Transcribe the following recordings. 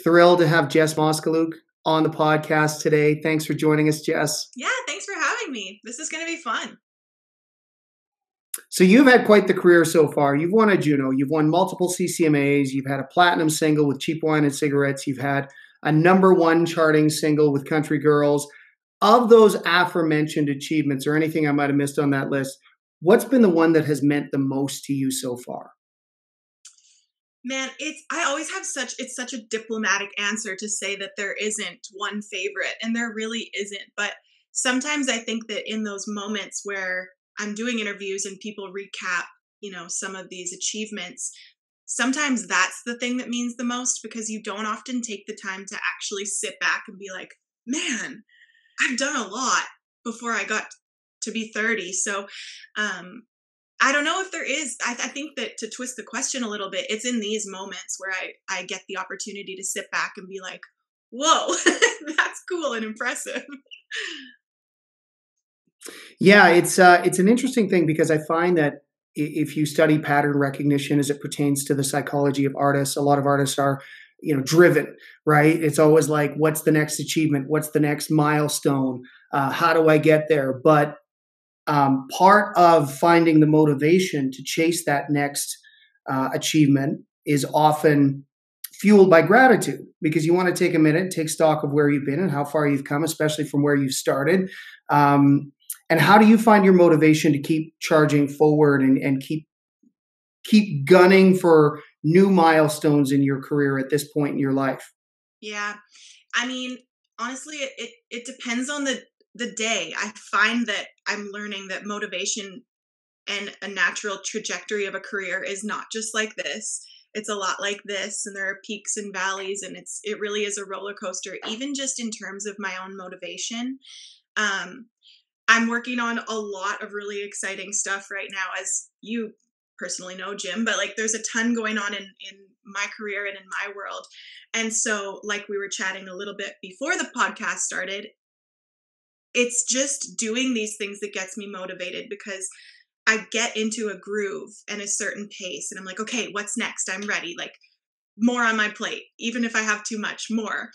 thrilled to have Jess Moskaluke on the podcast today. Thanks for joining us, Jess. Yeah, thanks for having me. This is going to be fun. So you've had quite the career so far. You've won a JUNO. You've won multiple CCMAs. You've had a platinum single with Cheap Wine and Cigarettes. You've had a #1 charting single with Country Girls. Of those aforementioned achievements, or anything I might have missed on that list, what's been the one that has meant the most to you so far? Man, I always have such a diplomatic answer to say that there isn't one favorite, and there really isn't. But sometimes I think that in those moments where I'm doing interviews and people recap, some of these achievements, sometimes that's the thing that means the most, because you don't often take the time to actually sit back and be like, man, I've done a lot before I got to be 30. So, I don't know if there is. I think that, to twist the question a little bit, it's in these moments where I get the opportunity to sit back and be like, whoa, that's cool and impressive. Yeah, it's an interesting thing, because I find that if you study pattern recognition as it pertains to the psychology of artists, a lot of artists are, driven, right? It's always like, what's the next achievement? What's the next milestone? How do I get there? But part of finding the motivation to chase that next achievement is often fueled by gratitude, because you want to take a minute, take stock of where you've been and how far you've come, especially from where you started. And how do you find your motivation to keep charging forward and keep gunning for new milestones in your career at this point in your life? Yeah. I mean, honestly, it depends on the day. I find that I'm learning that motivation and a natural trajectory of a career is not just like this. It's a lot like this, and there are peaks and valleys, and it really is a roller coaster, even just in terms of my own motivation. I'm working on a lot of really exciting stuff right now, as you personally know, Jim, but there's a ton going on in my career and in my world. And so, like we were chatting a little bit before the podcast started, it's just doing these things that gets me motivated, because I get into a groove and a certain pace, and I'm like, okay, what's next? I'm ready. More on my plate, even if I have too much, more.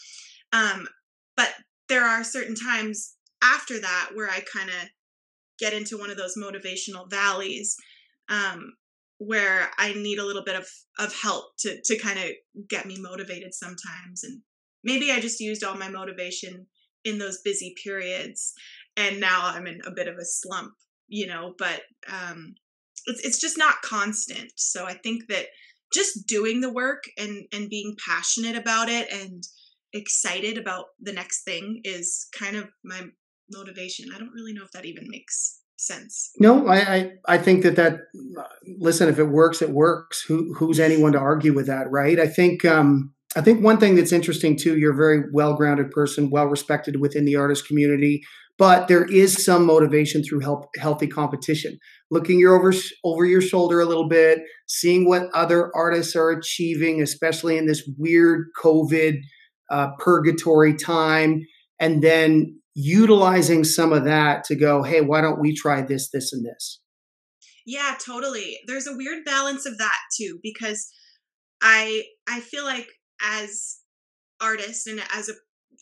But there are certain times after that where I kind of get into one of those motivational valleys, where I need a little bit of help to kind of get me motivated sometimes. And maybe I just used all my motivation in those busy periods, and now I'm in a bit of a slump, but it's just not constant. So I think that just doing the work and being passionate about it and excited about the next thing is kind of my motivation. I don't really know if that even makes sense. No, I think that listen, if it works, it works. Who's anyone to argue with that, right? I think one thing that's interesting too, you're a very well-grounded person, well-respected within the artist community, but there is some motivation through healthy competition. Looking over your shoulder a little bit, seeing what other artists are achieving, especially in this weird COVID purgatory time, and then utilizing some of that to go, hey, why don't we try this, this, and this? Yeah, totally. There's a weird balance of that too, because I feel like as artists and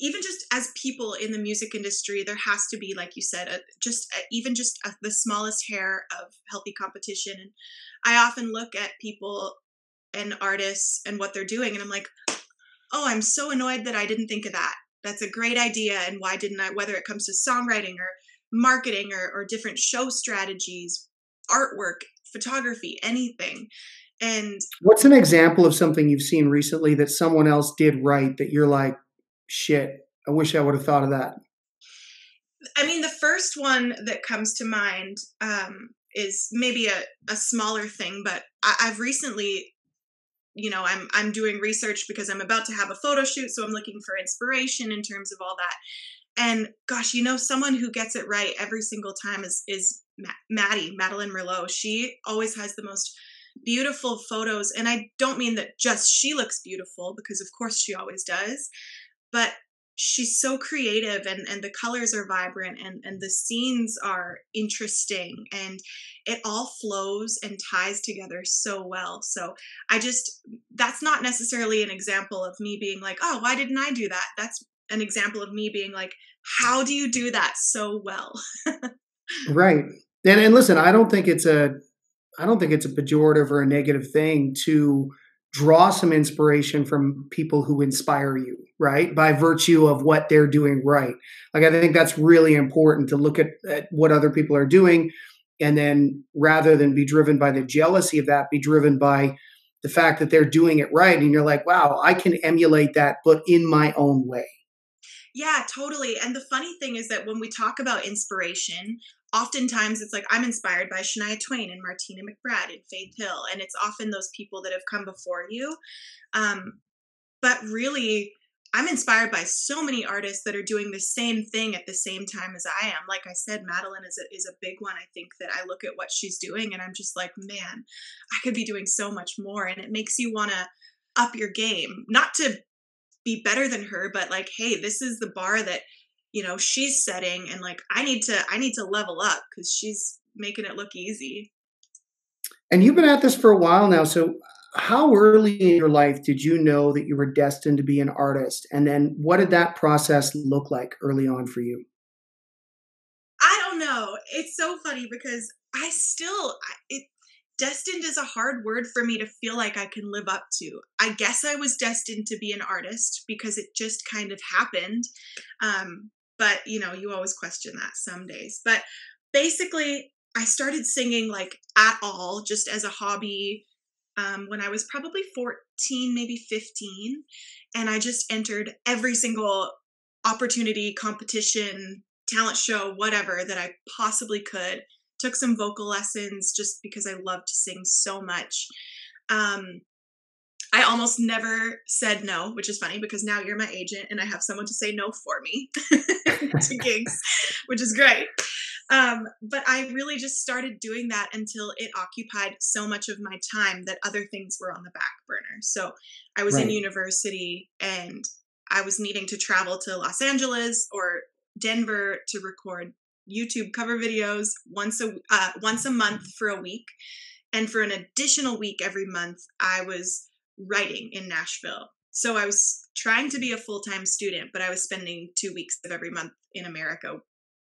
even just as people in the music industry, there has to be, like you said, the smallest hair of healthy competition. And I often look at people and artists and what they're doing, and I'm like, oh, I'm so annoyed that I didn't think of that. That's a great idea. And why didn't I, whether it comes to songwriting or marketing or different show strategies, artwork, photography, anything. And what's an example of something you've seen recently that someone else did right that you're like, shit, I wish I would have thought of that? I mean, the first one that comes to mind is maybe a smaller thing, but I've recently, I'm doing research because I'm about to have a photo shoot. So I'm looking for inspiration in terms of all that. And gosh, someone who gets it right every single time is Madeline Merlot. She always has the most beautiful photos. And I don't mean that just she looks beautiful, because of course she always does, but she's so creative, and the colors are vibrant, and the scenes are interesting, and it all flows and ties together so well. So that's not necessarily an example of me being like, oh, why didn't I do that? That's an example of me being like, how do you do that so well? Right. And listen, I don't think it's a pejorative or a negative thing to draw some inspiration from people who inspire you, right? By virtue of what they're doing right. Like, I think that's really important to look at what other people are doing. And then rather than be driven by the jealousy of that, be driven by the fact that they're doing it right. And you're like, wow, I can emulate that, but in my own way. Yeah, totally. And the funny thing is that when we talk about inspiration, oftentimes it's like I'm inspired by Shania Twain and Martina McBride and Faith Hill, and it's often those people that have come before you. But really, I'm inspired by so many artists that are doing the same thing at the same time as I am. Like I said, Madeline is a big one. I think that I look at what she's doing and I'm just like, man, I could be doing so much more. And it makes you want to up your game, not to be better than her, but like, hey, this is the bar that, she's setting, and like, I need to level up because she's making it look easy. And you've been at this for a while now. So, how early in your life did you know that you were destined to be an artist? And then what did that process look like early on for you? I don't know. It's so funny because destined is a hard word for me to feel like I can live up to. I guess I was destined to be an artist because it just kind of happened. But you always question that some days. But basically, I started singing like at all, just as a hobby, when I was probably 14, maybe 15. And I just entered every single opportunity, competition, talent show, whatever that I possibly could. Took some vocal lessons just because I love to sing so much. I almost never said no, which is funny because now you're my agent and I have someone to say no for me to gigs, which is great. But I really just started doing that until it occupied so much of my time that other things were on the back burner. So I was in university and I was needing to travel to Los Angeles or Denver to record YouTube cover videos once a month for a week. And for an additional week every month, I was writing in Nashville. So I was trying to be a full-time student, but I was spending 2 weeks of every month in America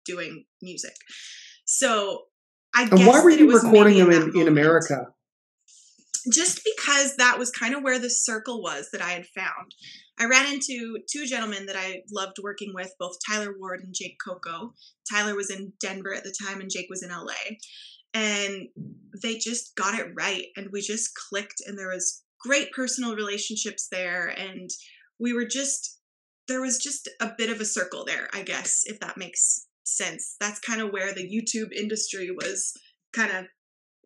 doing music. So I And guess why were that it you was recording maybe in them that in moment. America? Just because that was kind of where the circle was that I had found. I ran into two gentlemen that I loved working with, both Tyler Ward and Jake Coco. Tyler was in Denver at the time and Jake was in LA. And they just got it right. And we just clicked, and there was great personal relationships there. And there was just a bit of a circle there, I guess, if that makes sense. That's kind of where the YouTube industry was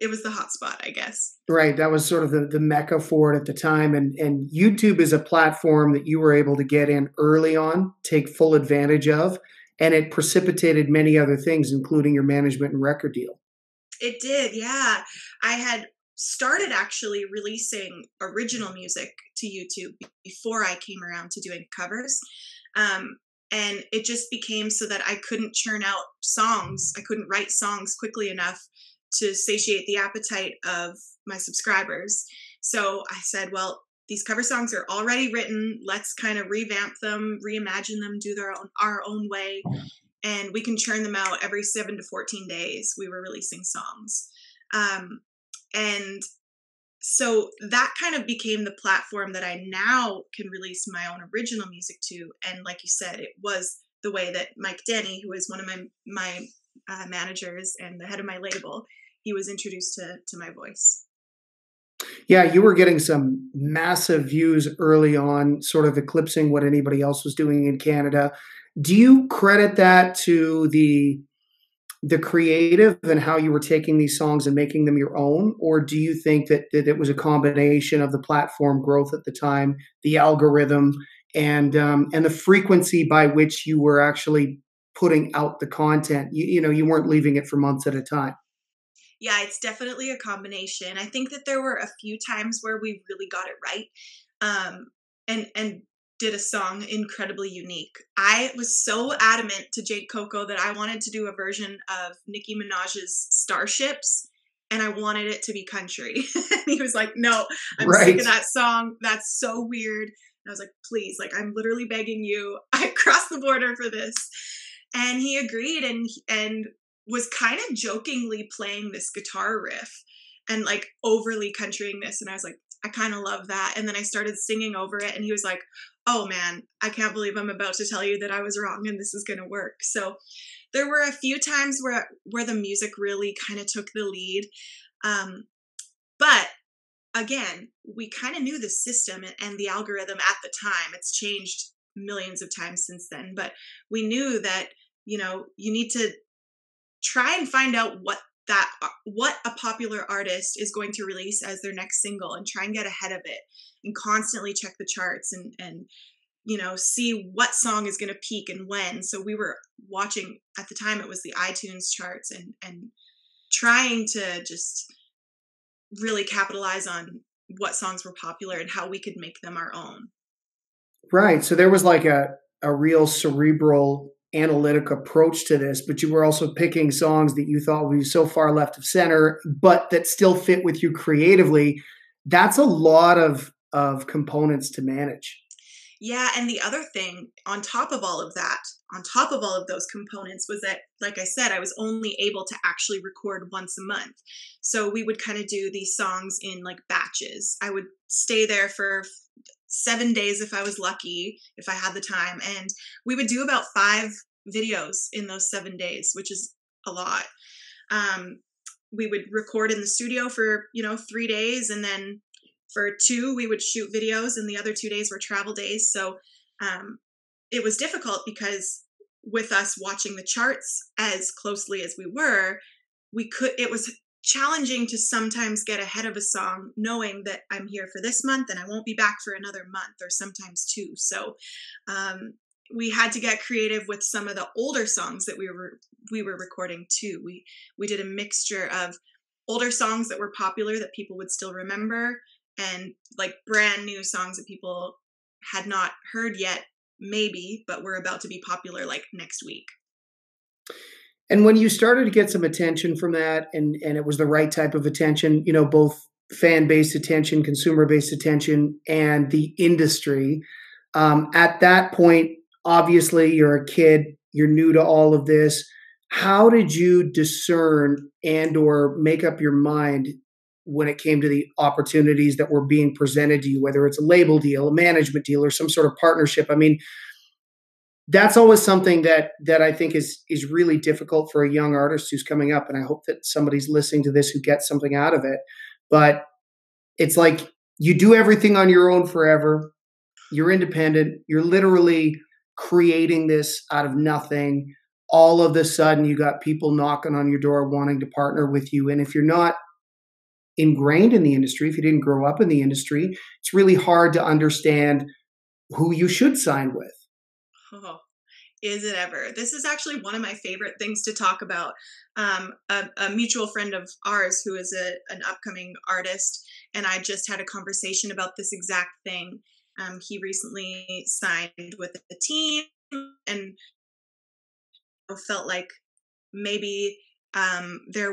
it was the hot spot, I guess. Right. That was sort of the mecca for it at the time. And YouTube is a platform that you were able to get in early on, take full advantage of, and it precipitated many other things, including your management and record deal. It did, yeah. I had started actually releasing original music to YouTube before I came around to doing covers. And it just became so that I couldn't churn out songs. I couldn't write songs quickly enough to satiate the appetite of my subscribers. So I said, well, these cover songs are already written. Let's kind of revamp them, reimagine them, do our own way. And we can churn them out every 7 to 14 days. We were releasing songs. And so that kind of became the platform that I now can release my own original music to. And like you said, it was the way that Mike Denny, who is one of my managers and the head of my label, he was introduced to my voice. Yeah, you were getting some massive views early on, sort of eclipsing what anybody else was doing in Canada. Do you credit that to the creative and how you were taking these songs and making them your own? Or do you think that it was a combination of the platform growth at the time, the algorithm, and the frequency by which you were actually putting out the content? You weren't leaving it for months at a time. Yeah, it's definitely a combination. I think that there were a few times where we really got it right. And did a song incredibly unique. I was so adamant to Jake Coco that I wanted to do a version of Nicki Minaj's Starships, and I wanted it to be country. And he was like, no, I'm sick of that song. That's so weird. And I was like, please, like, I'm literally begging you. I crossed the border for this. And he agreed and was kind of jokingly playing this guitar riff and like overly countrying this. And I was like, I kind of love that. And then I started singing over it, and he was like, oh man, I can't believe I'm about to tell you that I was wrong and this is going to work. So there were a few times where the music really kind of took the lead. But again, we kind of knew the system and the algorithm at the time. It's changed millions of times since then, but we knew that, you know, you need to try and find out what a popular artist is going to release as their next single, and try and get ahead of it and constantly check the charts and you know, see what song is going to peak and when. So we were watching, at the time it was the iTunes charts, and trying to just really capitalize on what songs were popular and how we could make them our own. Right. So there was like a real cerebral analytic approach to this, but you were also picking songs that you thought would be so far left of center, but that still fit with you creatively. That's a lot of components to manage. Yeah. And the other thing on top of all of that, on top of all of those components, was that, like I said, I was only able to actually record once a month. So we would kind of do these songs in like batches. I would stay there for 7 days if I was lucky, if I had the time. And we would do about 5 videos in those 7 days, which is a lot. We would record in the studio for, 3 days. And then for 2, we would shoot videos, and the other 2 days were travel days. So it was difficult because with us watching the charts as closely as we were, it was challenging to sometimes get ahead of a song knowing that I'm here for this month and I won't be back for another month, or sometimes 2. So we had to get creative with some of the older songs that we were recording too. We did a mixture of older songs that were popular that people would still remember, and like brand new songs that people had not heard yet, maybe, but were about to be popular like next week. And when you started to get some attention from that, and it was the right type of attention, both fan-based attention, consumer-based attention, and the industry, at that point, obviously you're a kid, you're new to all of this. How did you discern and or make up your mind when it came to the opportunities that were being presented to you, whether it's a label deal, a management deal, or some sort of partnership? I mean, that's always something that I think is really difficult for a young artist who's coming up. And I hope that somebody's listening to this who gets something out of it. But it's like you do everything on your own forever. You're independent. You're literally creating this out of nothing. All of a sudden, you got people knocking on your door wanting to partner with you. And if you're not ingrained in the industry, if you didn't grow up in the industry, it's really hard to understand who you should sign with. Oh, is it ever? This is actually one of my favorite things to talk about. A mutual friend of ours who is an upcoming artist, and I just had a conversation about this exact thing. He recently signed with a team and felt like maybe they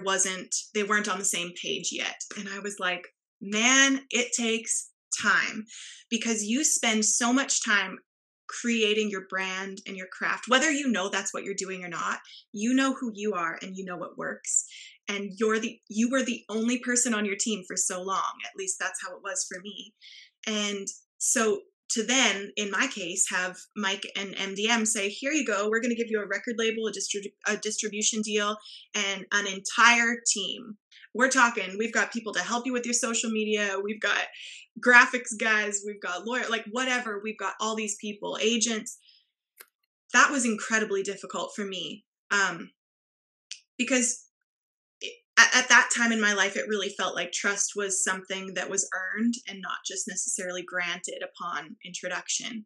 weren't on the same page yet. And I was like, man, it takes time, because you spend so much time creating your brand and your craft, whether that's what you're doing or not. You know who you are and you know what works. And you were the only person on your team for so long. At least that's how it was for me. And so to then, in my case, have Mike and MDM say, here you go, we're going to give you a record label, a distribution deal, and an entire team. We're talking, we've got people to help you with your social media. We've got graphics guys. We've got lawyers, like whatever. We've got all these people, agents. That was incredibly difficult for me because at that time in my life, it really felt like trust was something that was earned and not just necessarily granted upon introduction.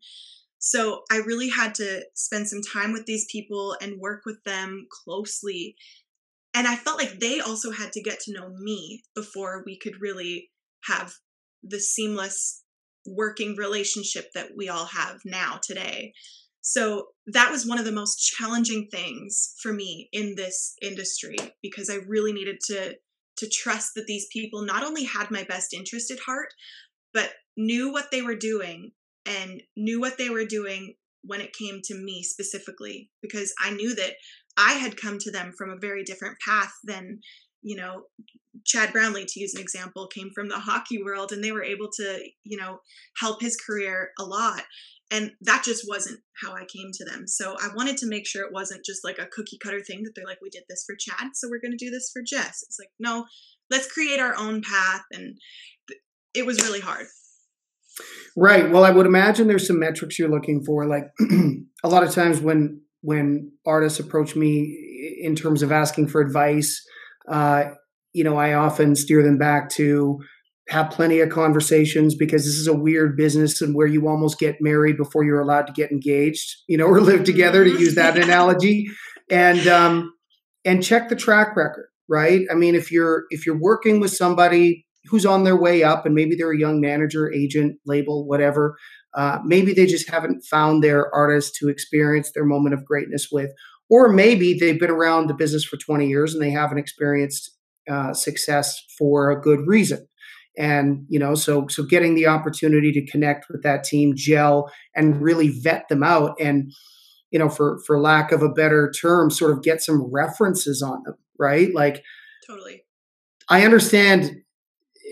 So I really had to spend some time with these people and work with them closely. And I felt like they also had to get to know me before we could really have the seamless, working relationship that we all have now today. So that was one of the most challenging things for me in this industry, because I really needed to trust that these people not only had my best interest at heart, but knew what they were doing, and knew what they were doing when it came to me specifically, because I knew that I had come to them from a very different path than, you know, Chad Brownlee, to use an example, came from the hockey world, and they were able to, you know, help his career a lot. And that just wasn't how I came to them. So I wanted to make sure it wasn't just like a cookie cutter thing that they're like, we did this for Chad, so we're going to do this for Jess. It's like, no, let's create our own path. And it was really hard. Right. Well, I would imagine there's some metrics you're looking for. Like a lot of times when artists approach me in terms of asking for advice, you know, I often steer them back to have plenty of conversations, because this is a weird business and where you almost get married before you're allowed to get engaged, you know, or live together, to use that analogy, and check the track record, right? I mean, if you're working with somebody who's on their way up, and maybe they're a young manager, agent, label, whatever, maybe they just haven't found their artist to experience their moment of greatness with, or maybe they've been around the business for 20 years and they haven't experienced success for a good reason. And, you know, so getting the opportunity to connect with that team, gel, and really vet them out, and, you know, for lack of a better term, sort of get some references on them, right? Like, totally. I understand,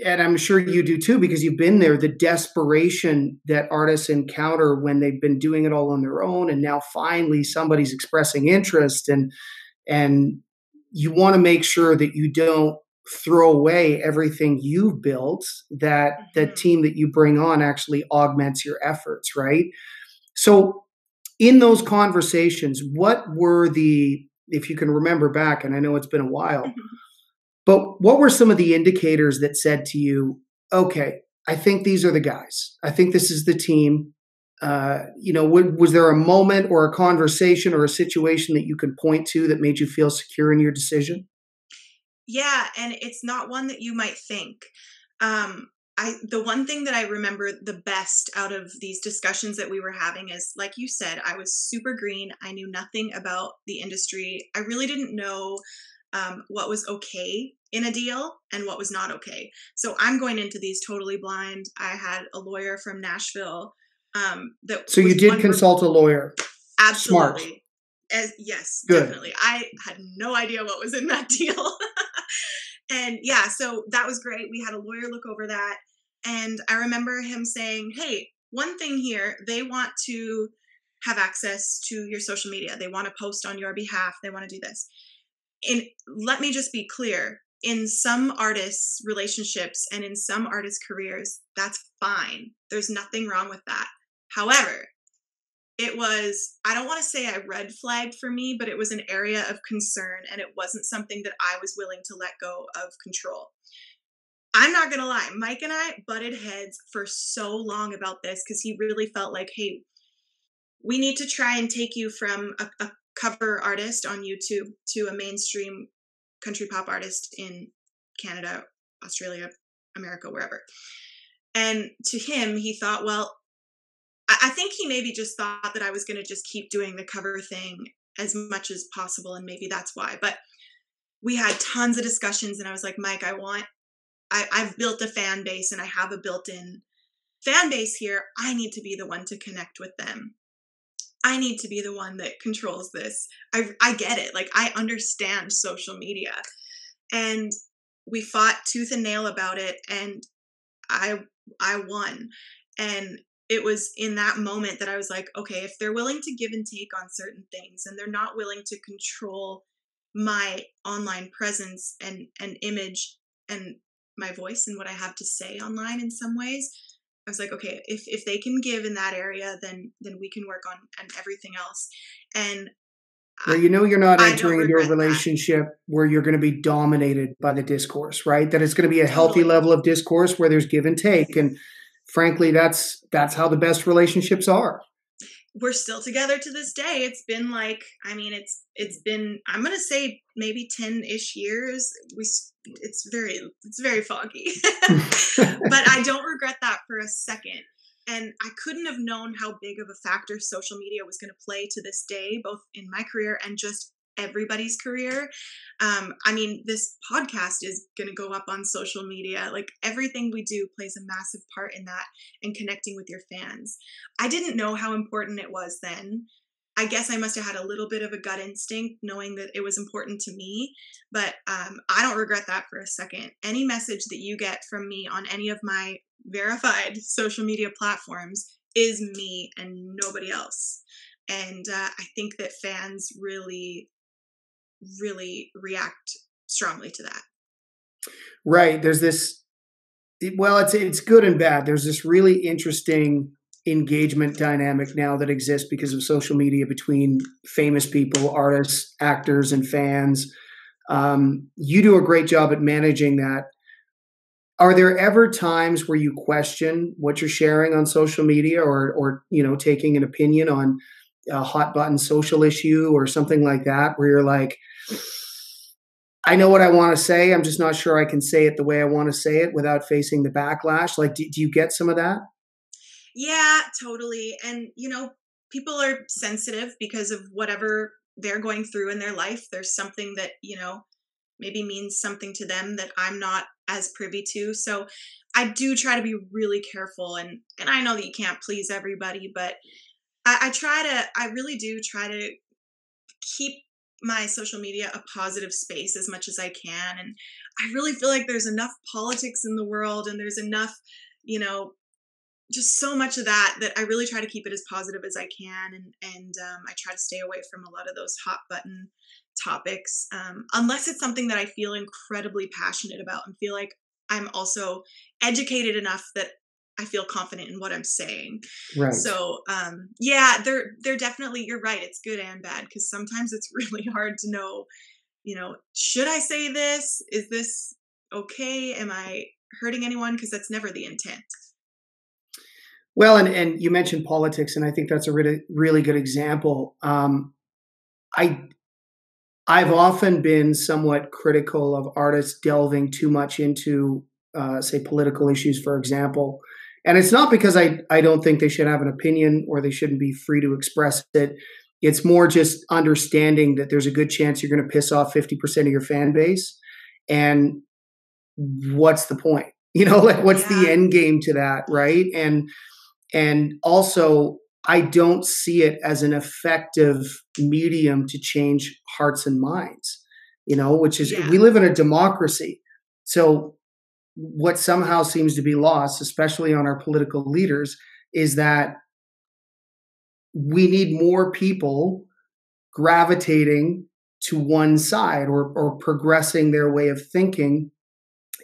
and I'm sure you do too, because you've been there, the desperation that artists encounter when they've been doing it all on their own, and now finally somebody's expressing interest, and you want to make sure that you don't throw away everything you've built, that the team that you bring on actually augments your efforts, right? So in those conversations, what were if you can remember back, and I know it's been a while, but what were some of the indicators that said to you, okay, I think these are the guys. I think this is the team. You know, was there a moment or a conversation or a situation that you could point to that made you feel secure in your decision? Yeah, and it's not one that you might think. The one thing that I remember the best out of these discussions that we were having is, like you said, I was super green. I knew nothing about the industry. I really didn't know what was okay in a deal and what was not okay. So I'm going into these totally blind. I had a lawyer from Nashville. So you did consult a lawyer. Absolutely. Smart. Yes, Good. Definitely. I had no idea what was in that deal. And yeah, so that was great. We had a lawyer look over that. And I remember him saying, hey, one thing here, they want to have access to your social media. They want to post on your behalf. They want to do this. And let me just be clear. In some artists' relationships and in some artists' careers, that's fine. There's nothing wrong with that. However, it was, I don't want to say a red flag for me, but it was an area of concern, and it wasn't something that I was willing to let go of control. I'm not going to lie. Mike and I butted heads for so long about this, because he really felt like, hey, we need to try and take you from a cover artist on YouTube to a mainstream country pop artist in Canada, Australia, America, wherever. And to him, he thought, well, I think he maybe just thought that I was going to just keep doing the cover thing as much as possible, and maybe that's why. But we had tons of discussions, and I was like, Mike, I've built a fan base, and I have a built-in fan base here. I need to be the one to connect with them. I need to be the one that controls this. I get it. Like, I understand social media. And we fought tooth and nail about it, and I won. And it was in that moment that I was like, okay, if they're willing to give and take on certain things, and they're not willing to control my online presence and image and my voice and what I have to say online in some ways, I was like, okay, if they can give in that area, then we can work on everything else. And well, you know, you're not entering into a relationship where you're going to be dominated by the discourse, right? That it's going to be a healthy level of discourse where there's give and take. And frankly, that's how the best relationships are. We're still together to this day. It's been like, I mean, it's been, I'm going to say maybe 10-ish years. It's very foggy, but I don't regret that for a second. And I couldn't have known how big of a factor social media was going to play to this day, both in my career and just everybody's career. I mean, this podcast is going to go up on social media. Like, everything we do plays a massive part in that and connecting with your fans. I didn't know how important it was then. I guess I must have had a little bit of a gut instinct knowing that it was important to me, but I don't regret that for a second. Any message that you get from me on any of my verified social media platforms is me and nobody else. And I think that fans really, really react strongly to that. Right. There's this, well, it's good and bad. There's this really interesting engagement dynamic now that exists because of social media between famous people, artists, actors, and fans. You do a great job at managing that. Are there ever times where you question what you're sharing on social media, or taking an opinion on a hot button social issue or something like that, where you're like, I know what I want to say, I'm just not sure I can say it the way I want to say it without facing the backlash? Like, do you get some of that? Yeah, totally. And, people are sensitive because of whatever they're going through in their life. There's something that, maybe means something to them that I'm not as privy to. So I do try to be really careful. And I know that you can't please everybody, but I really do try to keep my social media a positive space as much as I can. And I really feel like there's enough politics in the world, and there's enough, just so much of that I really try to keep it as positive as I can. And I try to stay away from a lot of those hot button topics, unless it's something that I feel incredibly passionate about and feel like I'm also educated enough that I feel confident in what I'm saying. Right. So, yeah, they're definitely, you're right. It's good and bad, because sometimes it's really hard to know, should I say this? Is this okay? Am I hurting anyone? Because that's never the intent. Well, and you mentioned politics, and I think that's a really, really good example. I've often been somewhat critical of artists delving too much into, say, political issues, for example. And it's not because I don't think they should have an opinion or they shouldn't be free to express it. It's more just understanding that there's a good chance you're going to piss off 50% of your fan base. And what's the point? What's the end game to that, right? And also, I don't see it as an effective medium to change hearts and minds, which is, we live in a democracy. So what somehow seems to be lost, especially on our political leaders, is that we need more people gravitating to one side or progressing their way of thinking.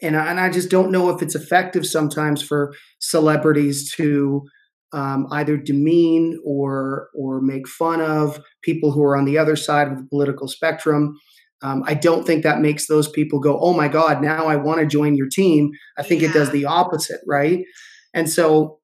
And I just don't know if it's effective sometimes for celebrities to either demean or make fun of people who are on the other side of the political spectrum. I don't think that makes those people go, oh my God, now I want to join your team. I think it does the opposite, right? And so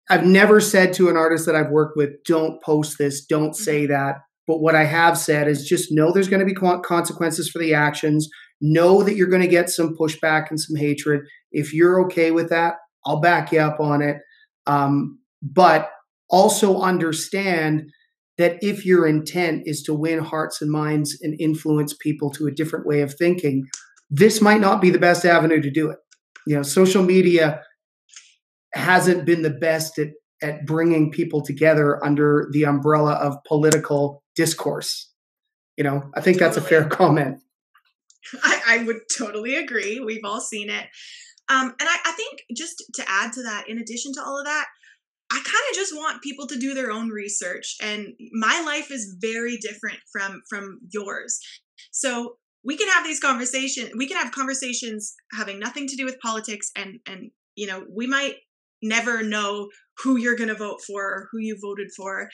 I've never said to an artist that I've worked with, don't post this, don't say that. But what I have said is just know there's going to be consequences for the actions. Know that you're going to get some pushback and some hatred. If you're okay with that, I'll back you up on it. But also understand that if your intent is to win hearts and minds and influence people to a different way of thinking, this might not be the best avenue to do it. Social media hasn't been the best at bringing people together under the umbrella of political discourse. I think that's a fair comment. I would totally agree. We've all seen it. And I think, just to add to that, in addition to all of that, I kind of just want people to do their own research. And my life is very different from yours. So we can have these conversations. We can have conversations having nothing to do with politics. And we might never know who you're going to vote for or who you voted for.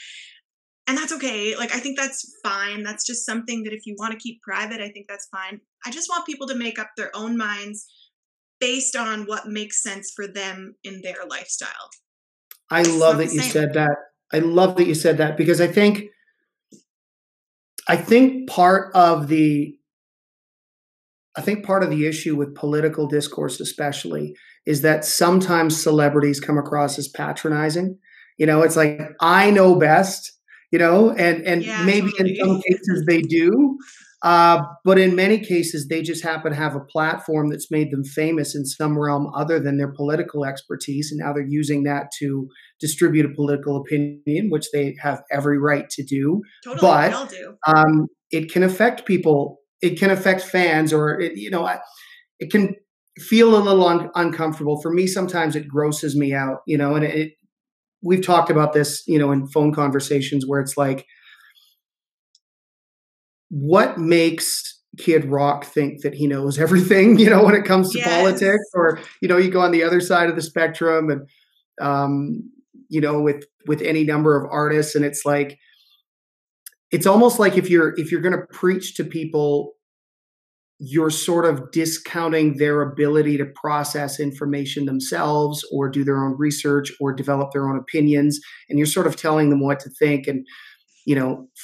And that's okay. Like, I think that's fine. That's just something that if you want to keep private, I think that's fine. I just want people to make up their own minds based on what makes sense for them in their lifestyle. I love that you said that. I love that you said that, because I think part of the I think part of the issue with political discourse, especially, is that sometimes celebrities come across as patronizing. It's like, I know best, and Yeah, maybe in some totally. cases they do. But in many cases, they just happen to have a platform that's made them famous in some realm other than their political expertise. And now they're using that to distribute a political opinion, which they have every right to do. Totally. We But all do. it can affect people. It can affect fans, or it can feel a little uncomfortable for me. Sometimes it grosses me out, and we've talked about this, in phone conversations where it's like, what makes Kid Rock think that he knows everything, when it comes to Yes. politics, or, you go on the other side of the spectrum, and, with any number of artists, and it's like, it's almost like if you're going to preach to people, you're sort of discounting their ability to process information themselves, or do their own research, or develop their own opinions. And you're sort of telling them what to think. And,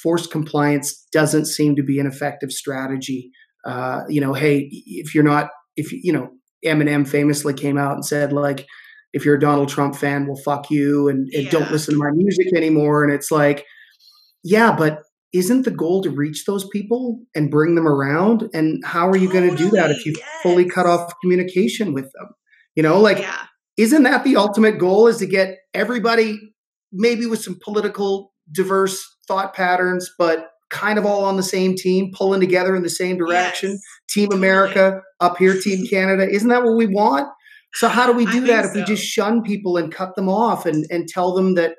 forced compliance doesn't seem to be an effective strategy. Hey, if Eminem famously came out and said, like, if you're a Donald Trump fan, well, fuck you, and don't Yeah. listen to my music anymore. And it's like, yeah, but isn't the goal to reach those people and bring them around? And how are you going to do that if Totally. you fully cut Yes. off communication with them? Yeah. Isn't that the ultimate goal, is to get everybody maybe with some political diverse thought patterns, but kind of all on the same team, pulling together in the same direction? Yes. Team Totally. America up here, Team Canada. Isn't that what we want? So how do we I do think that if we so. just shun people and cut them off, and tell them that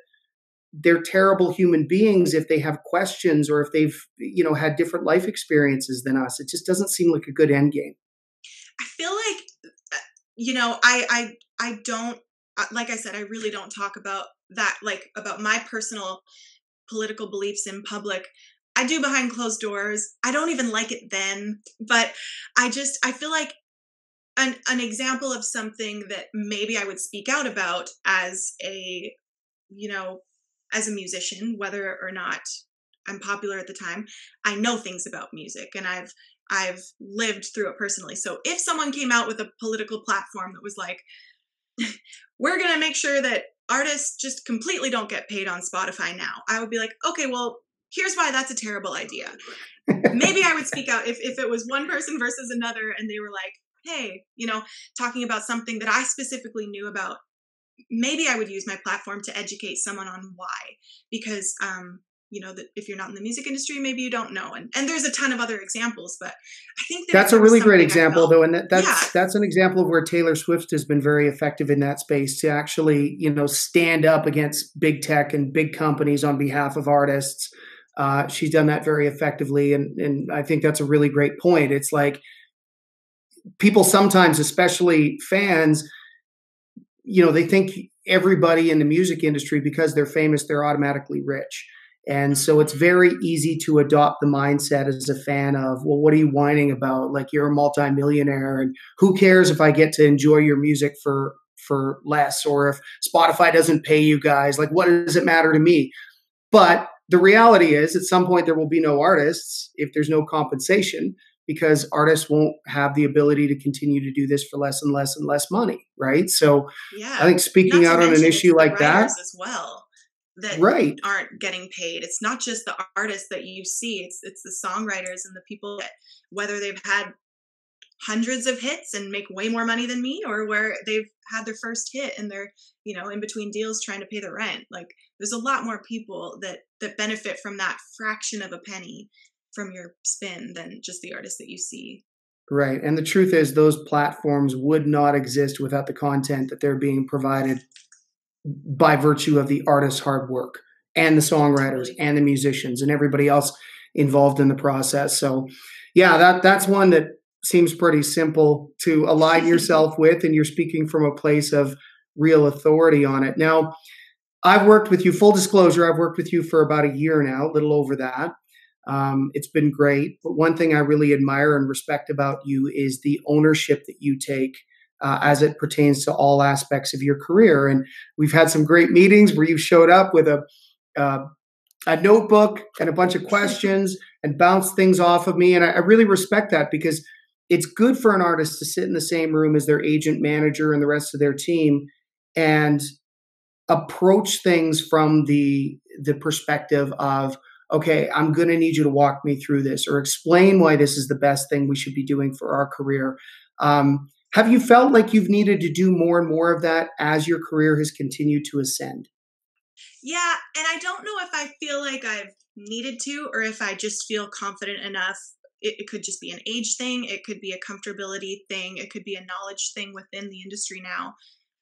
they're terrible human beings if they have questions, or if they've, had different life experiences than us? It just doesn't seem like a good end game. I feel like, I don't, like I said, I really don't talk about that, like about my personal political beliefs in public. I do behind closed doors. I don't even like it then, but I feel like an example of something that maybe I would speak out about as a, as a musician, whether or not I'm popular at the time, I know things about music, and I've lived through it personally. So if someone came out with a political platform that was like, we're going to make sure that artists just completely don't get paid on Spotify now, I would be like, okay, well, here's why that's a terrible idea. Maybe I would speak out if it was one person versus another, and they were like, hey, talking about something that I specifically knew about. Maybe I would use my platform to educate someone on why, because, that if you're not in the music industry, maybe you don't know. And there's a ton of other examples, but I think that's a really great example, though. And that's an example of where Taylor Swift has been very effective in that space, to actually, stand up against big tech and big companies on behalf of artists. She's done that very effectively. And I think that's a really great point. It's like, people sometimes, especially fans, they think everybody in the music industry, because they're famous, they're automatically rich. And so it's very easy to adopt the mindset as a fan of, well, what are you whining about? Like, you're a multimillionaire, and who cares if I get to enjoy your music for less, or if Spotify doesn't pay you guys? Like, what does it matter to me? But the reality is, at some point, there will be no artists if there's no compensation, because artists won't have the ability to continue to do this for less and less and less money, right? So Yeah. I think speaking out on an issue like that, as well, that right, aren't getting paid. It's not just the artists that you see. It's the songwriters and the people that, whether they've had hundreds of hits and make way more money than me, or where they've had their first hit and they're, in between deals trying to pay the rent. Like, there's a lot more people that benefit from that fraction of a penny from your spin than just the artists that you see. Right. And the truth is, those platforms would not exist without the content that they're being provided by virtue of the artist's hard work, and the songwriters and the musicians and everybody else involved in the process. So yeah, that's one that seems pretty simple to align yourself with, and you're speaking from a place of real authority on it. Now, I've worked with you, full disclosure, I've worked with you for about a year now, a little over that. It's been great. But one thing I really admire and respect about you is the ownership that you take as it pertains to all aspects of your career. And we've had some great meetings where you've showed up with a notebook and a bunch of questions and bounced things off of me. And I really respect that, because it's good for an artist to sit in the same room as their agent, manager, and the rest of their team and approach things from the perspective of, okay, I'm going to need you to walk me through this or explain why this is the best thing we should be doing for our career. Have you felt like you've needed to do more and more of that as your career has continued to ascend? Yeah, and I don't know if I feel like I've needed to or if I just feel confident enough. It could just be an age thing. It could be a comfortability thing. It could be a knowledge thing within the industry now.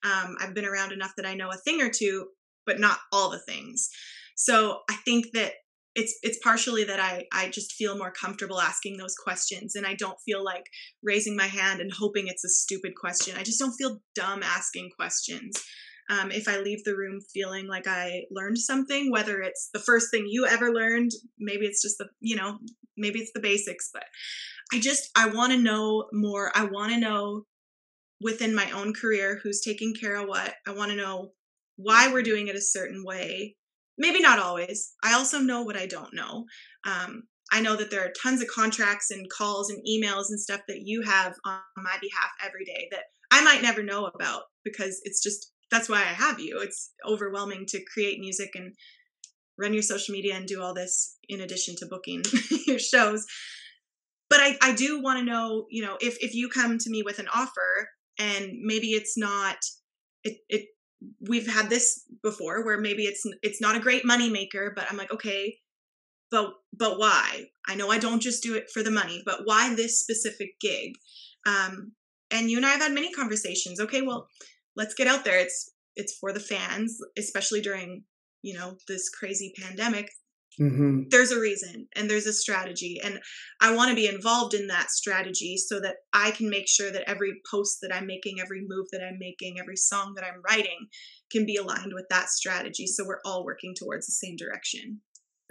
I've been around enough that I know a thing or two, but not all the things. So I think that it's partially that I just feel more comfortable asking those questions, and I don't feel like raising my hand and hoping it's a stupid question. I just don't feel dumb asking questions. If I leave the room feeling like I learned something, whether it's the first thing you ever learned, maybe it's just maybe it's the basics, but I want to know more. I want to know within my own career who's taking care of what. I want to know why we're doing it a certain way. Maybe not always. I also know what I don't know. I know that there are tons of contracts and calls and emails and stuff that you have on my behalf every day that I might never know about because that's why I have you. It's overwhelming to create music and run your social media and do all this in addition to booking your shows. But I do want to know, if you come to me with an offer and maybe it's not, we've had this before where maybe it's not a great money maker, but I'm like, okay, but why? I know I don't just do it for the money, but why this specific gig? And you and I have had many conversations. Okay, well, let's get out there. It's for the fans, especially during, this crazy pandemic. Mm-hmm. There's a reason and there's a strategy, and I want to be involved in that strategy so that I can make sure that every post that I'm making, every move that I'm making, every song that I'm writing can be aligned with that strategy. So we're all working towards the same direction.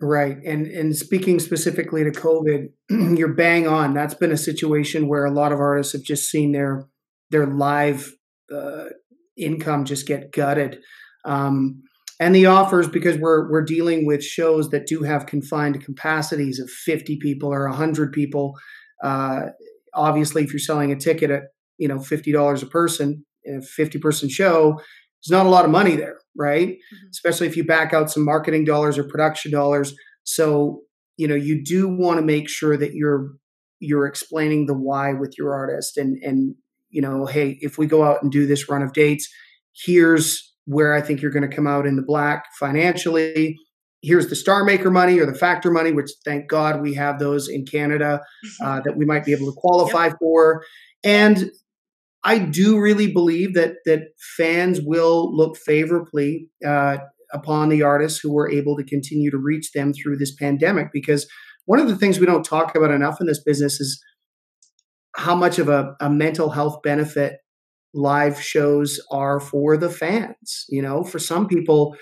Right. And speaking specifically to COVID, you're bang on. That's been a situation where a lot of artists have just seen their live income just get gutted. And the offers, because we're dealing with shows that do have confined capacities of 50 people or 100 people. Obviously, if you're selling a ticket at $50 a person in a 50-person show, there's not a lot of money there, right? Mm-hmm. Especially if you back out some marketing dollars or production dollars. So you do want to make sure that you're explaining the why with your artist, and hey, if we go out and do this run of dates, here's where I think you're going to come out in the black financially. Here's the star maker money or the factor money, which thank God we have those in Canada that we might be able to qualify for. And I do really believe that fans will look favorably upon the artists who were able to continue to reach them through this pandemic, because one of the things we don't talk about enough in this business is how much of a mental health benefit live shows are for the fans. For some people,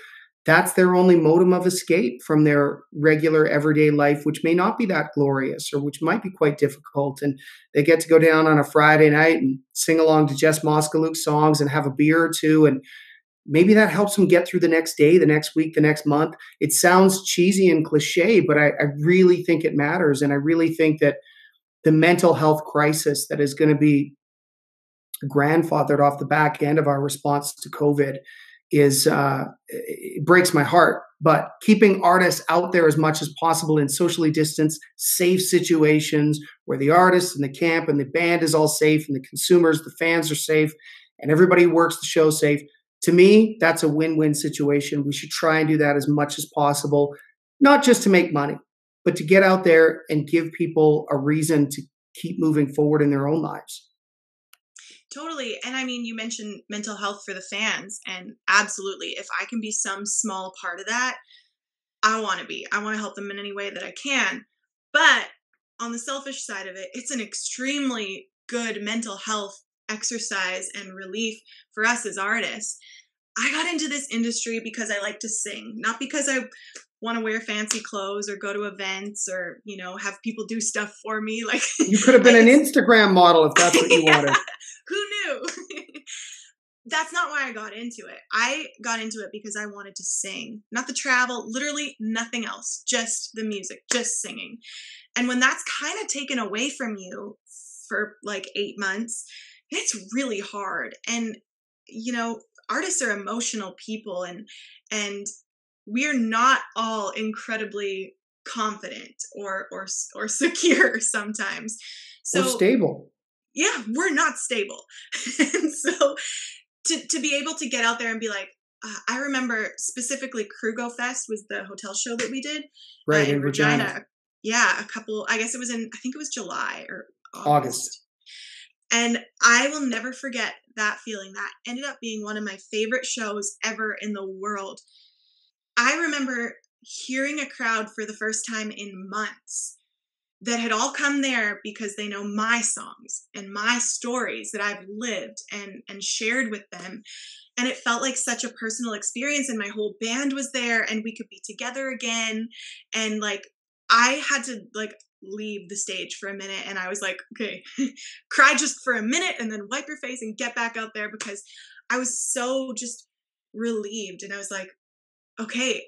that's their only modem of escape from their regular everyday life, which may not be that glorious or which might be quite difficult. And they get to go down on a Friday night and sing along to Jess Moskaluke songs and have a beer or two. And maybe that helps them get through the next day, the next week, the next month. It sounds cheesy and cliche, but I really think it matters. And I really think that the mental health crisis that is going to be grandfathered off the back end of our response to COVID is it breaks my heart. But keeping artists out there as much as possible in socially distanced, safe situations where the artists and the camp and the band is all safe and the consumers, the fans are safe, and everybody works the show safe. To me, that's a win-win situation. We should try and do that as much as possible, not just to make money, but to get out there and give people a reason to keep moving forward in their own lives. Totally. And I mean, you mentioned mental health for the fans, and absolutely, if I can be some small part of that, I want to help them in any way that I can. But on the selfish side of it, it's an extremely good mental health exercise and relief for us as artists. I got into this industry because I like to sing, not because I want to wear fancy clothes or go to events or, have people do stuff for me. Like, you could have been an Instagram model if that's what you wanted. Who knew? That's not why I got into it. I got into it because I wanted to sing, not the travel, literally nothing else, just the music, just singing. And when that's kind of taken away from you for like 8 months. It's really hard. And, you know, artists are emotional people, and we're not all incredibly confident or secure sometimes. Or So stable. yeah, we're not stable. And so to be able to get out there and be like, I remember specifically Krugo Fest was the hotel show that we did Right, in in Regina. Yeah, I guess it was I think it was July or August. And I will never forget that feeling. That ended up being one of my favorite shows ever in the world. I remember hearing a crowd for the first time in months that had all come there because they know my songs and my stories that I've lived and shared with them. And it felt like such a personal experience, and my whole band was there and we could be together again. And like, I had to like leave the stage for a minute, and I was like, okay, cry just for a minute and then wipe your face and get back out there, because I was so just relieved. And I was like, okay,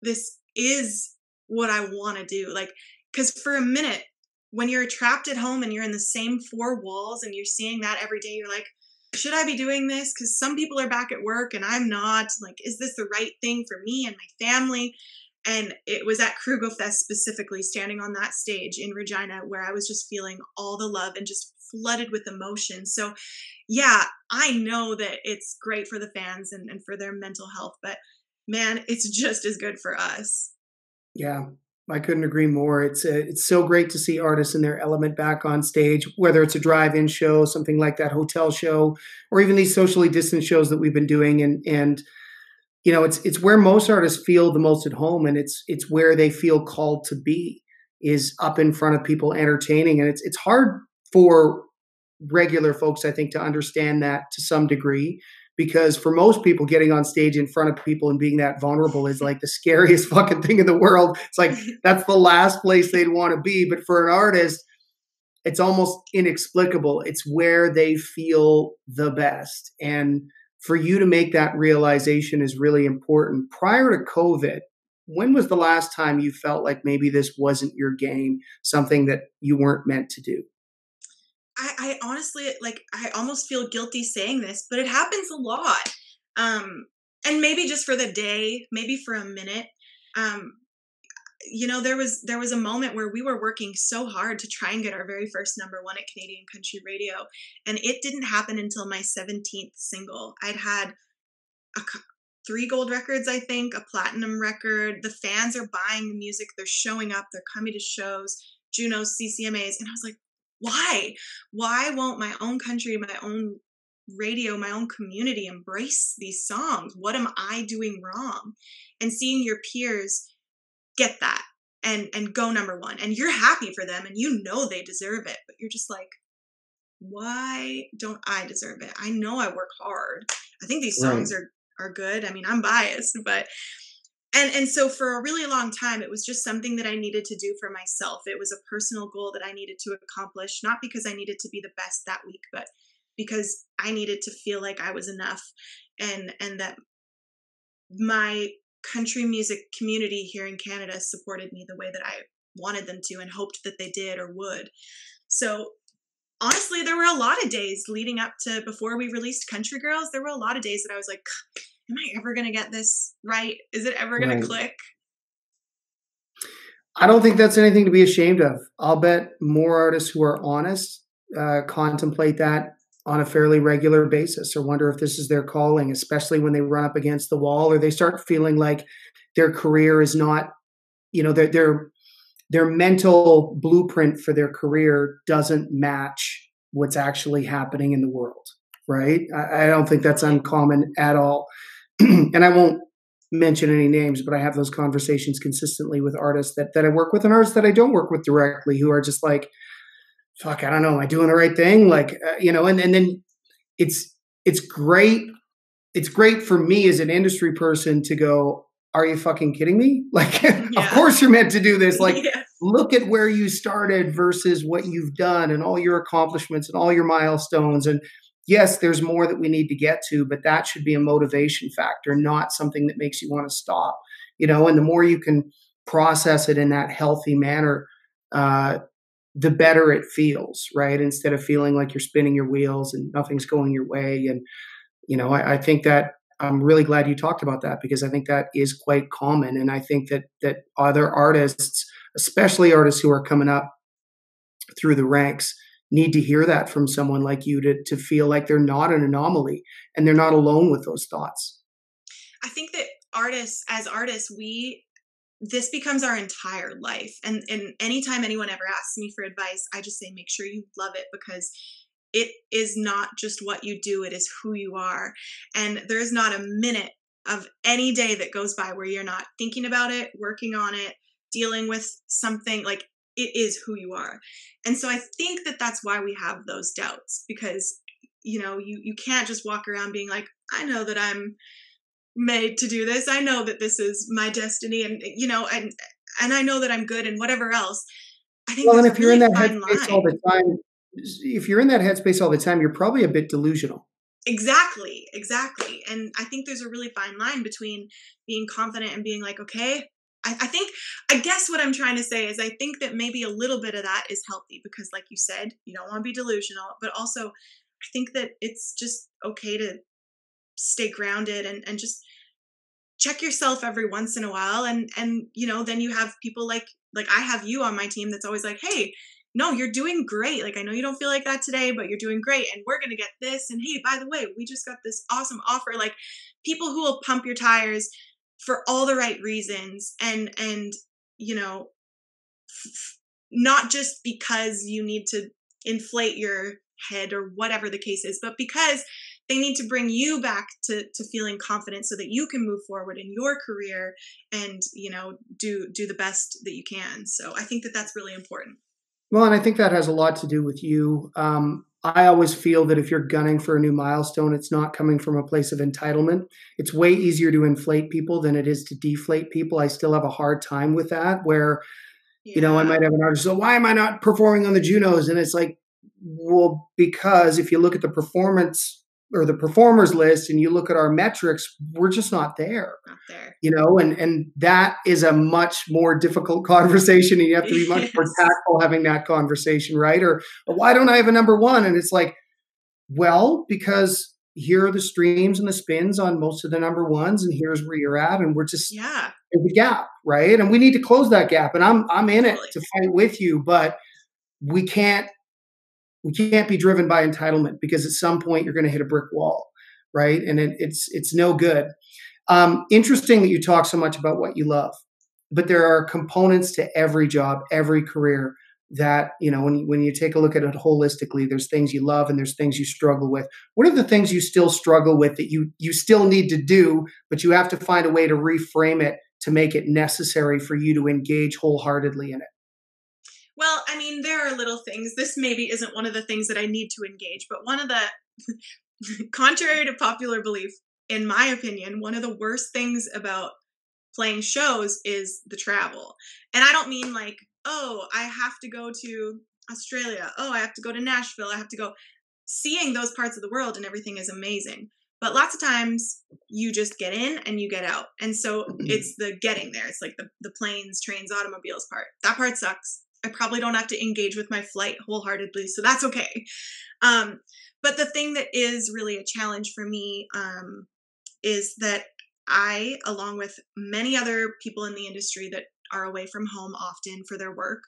this is what I want to do. Like, because for a minute, when you're trapped at home and you're in the same four walls and you're seeing that every day, you're like, should I be doing this? Because some people are back at work and I'm not. Like, is this the right thing for me and my family? And it was at Krugo Fest specifically, standing on that stage in Regina, where I was just feeling all the love and just flooded with emotion. So yeah, I know that it's great for the fans and for their mental health, but man, it's just as good for us. Yeah, I couldn't agree more. It's so great to see artists in their element back on stage, whether it's a drive-in show, something like that hotel show, or even these socially distanced shows that we've been doing. And you know, it's where most artists feel the most at home, and it's where they feel called to be, is up in front of people entertaining. And it's hard for regular folks, I think, to understand that to some degree, because for most people, getting on stage in front of people and being that vulnerable is like the scariest fucking thing in the world. It's like, that's the last place they'd want to be. But for an artist, it's almost inexplicable. It's where they feel the best. And for you to make that realization is really important. Prior to COVID, when was the last time you felt like maybe this wasn't your game, something that you weren't meant to do? I honestly, like, I almost feel guilty saying this, but it happens a lot. And maybe just for the day, maybe for a minute. You know, there was a moment where we were working so hard to try and get our very first #1 at Canadian country radio, and it didn't happen until my 17th single. I'd had 3 gold records, I think, a platinum record. The fans are buying the music, they're showing up, they're coming to shows, JUNOs, CCMAs, and I was like, why won't my own country, my own radio, my own community embrace these songs? What am I doing wrong? And seeing your peers get that and go #1, and you're happy for them and you know they deserve it, but you're just like, why don't I deserve it? I know I work hard. I think these songs are good. I mean, I'm biased, but and so for a really long time, it was just something that I needed to do for myself. It was a personal goal that I needed to accomplish, not because I needed to be the best that week, but because I needed to feel like I was enough, and that my country music community here in Canada supported me the way that I wanted them to and hoped that they did or would. So honestly, there were a lot of days leading up to before we released Country Girls. There were a lot of days that I was like, am I ever going to get this right? Is it ever going to click? I don't think that's anything to be ashamed of. I'll bet more artists who are honest contemplate that on a fairly regular basis, or wonder if this is their calling, especially when they run up against the wall, or they start feeling like their career is not, you know, their mental blueprint for their career doesn't match what's actually happening in the world, right? I don't think that's uncommon at all. And I won't mention any names, but I have those conversations consistently with artists that I work with, and artists that I don't work with directly, who are just like, fuck, I don't know, am I doing the right thing? Like, you know, and then it's great. It's great for me as an industry person to go, are you fucking kidding me? Like, of course you're meant to do this. Like, look at where you started versus what you've done and all your accomplishments and all your milestones. And yes, there's more that we need to get to, but that should be a motivation factor, not something that makes you want to stop, you know. And the more you can process it in that healthy manner, the better it feels, right? Instead of feeling like you're spinning your wheels and nothing's going your way. And, I think that I'm really glad you talked about that, because I think that is quite common. And I think that other artists, especially artists who are coming up through the ranks, need to hear that from someone like you to feel like they're not an anomaly and they're not alone with those thoughts. I think that as artists, this becomes our entire life. And anytime anyone ever asks me for advice, I just say, make sure you love it, because it is not just what you do, it is who you are. And there's not a minute of any day that goes by where you're not thinking about it, working on it, dealing with something. Like, it is who you are. And so I think that that's why we have those doubts, because, you can't just walk around being like, I know that I'm made to do this. I know that this is my destiny, and, and I know that I'm good and whatever else. I think Well, and there's if a you're in really that fine headspace all line. the time, you're probably a bit delusional. Exactly. And I think there's a really fine line between being confident and being like, okay, I guess what I'm trying to say is I think that maybe a little bit of that is healthy, because like you said, you don't want to be delusional, but also I think that it's just okay to stay grounded and just check yourself every once in a while. And, then you have people like I have you on my team that's always like, hey, no, you're doing great. Like, I know you don't feel like that today, but you're doing great. And we're going to get this. And hey, by the way, we just got this awesome offer. Like, people who will pump your tires for all the right reasons. And, not just because you need to inflate your head or whatever the case is, but because they need to bring you back to feeling confident so that you can move forward in your career and, do the best that you can. So I think that that's really important. Well, and I think that has a lot to do with you. I always feel that if you're gunning for a new milestone, it's not coming from a place of entitlement. It's way easier to inflate people than it is to deflate people. I still have a hard time with that, where, I Yeah. might have an artist, so why am I not performing on the Junos? And it's like, well, because if you look at the performance or the performers list and you look at our metrics, we're just not there. Not there. And that is a much more difficult conversation, and you have to be much more Yes. tactful having that conversation, right? Or why don't I have a number one? And it's like, well, because here are the streams and the spins on most of the number ones, and here's where you're at, and we're just Yeah. there's a gap, right? And we need to close that gap. And I'm in it Totally. to fight with you, but we can't be driven by entitlement, because at some point you're going to hit a brick wall, right? And it's no good. Interesting that you talk so much about what you love, but there are components to every job, every career that, when you take a look at it holistically, there's things you love and there's things you struggle with. What are the things you still struggle with that you still need to do, but you have to find a way to reframe it to make it necessary for you to engage wholeheartedly in it? Well, I mean, there are little things. This maybe isn't one of the things that I need to engage, but one of the, contrary to popular belief, in my opinion, one of the worst things about playing shows is the travel. And I don't mean like, oh, I have to go to Australia. Oh, I have to go to Nashville. I have to go. Seeing those parts of the world and everything is amazing. But lots of times you just get in and you get out. And so it's the getting there. It's like the planes, trains, automobiles part. That part sucks. I probably don't have to engage with my flight wholeheartedly, so that's okay. But the thing that is really a challenge for me is that I, along with many other people in the industry that are away from home often for their work,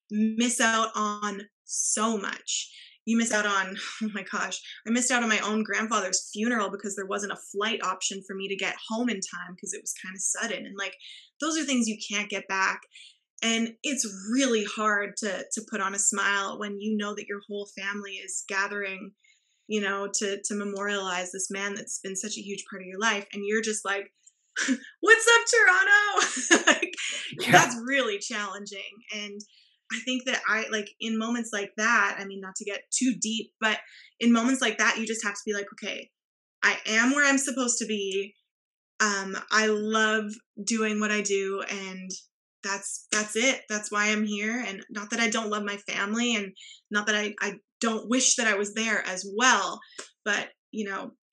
miss out on so much. You miss out on, oh my gosh, I missed out on my own grandfather's funeral because there wasn't a flight option for me to get home in time because it was kind of sudden. And like, those are things you can't get back. And it's really hard to put on a smile when you know that your whole family is gathering, to memorialize this man that's been such a huge part of your life. And you're just like, what's up, Toronto? Like, Yeah. that's really challenging. And I think that in moments like that, I mean, not to get too deep, but in moments like that, you just have to be like, okay, I am where I'm supposed to be. I love doing what I do, and that's it. That's why I'm here. And not that I don't love my family, and not that I don't wish that I was there as well, but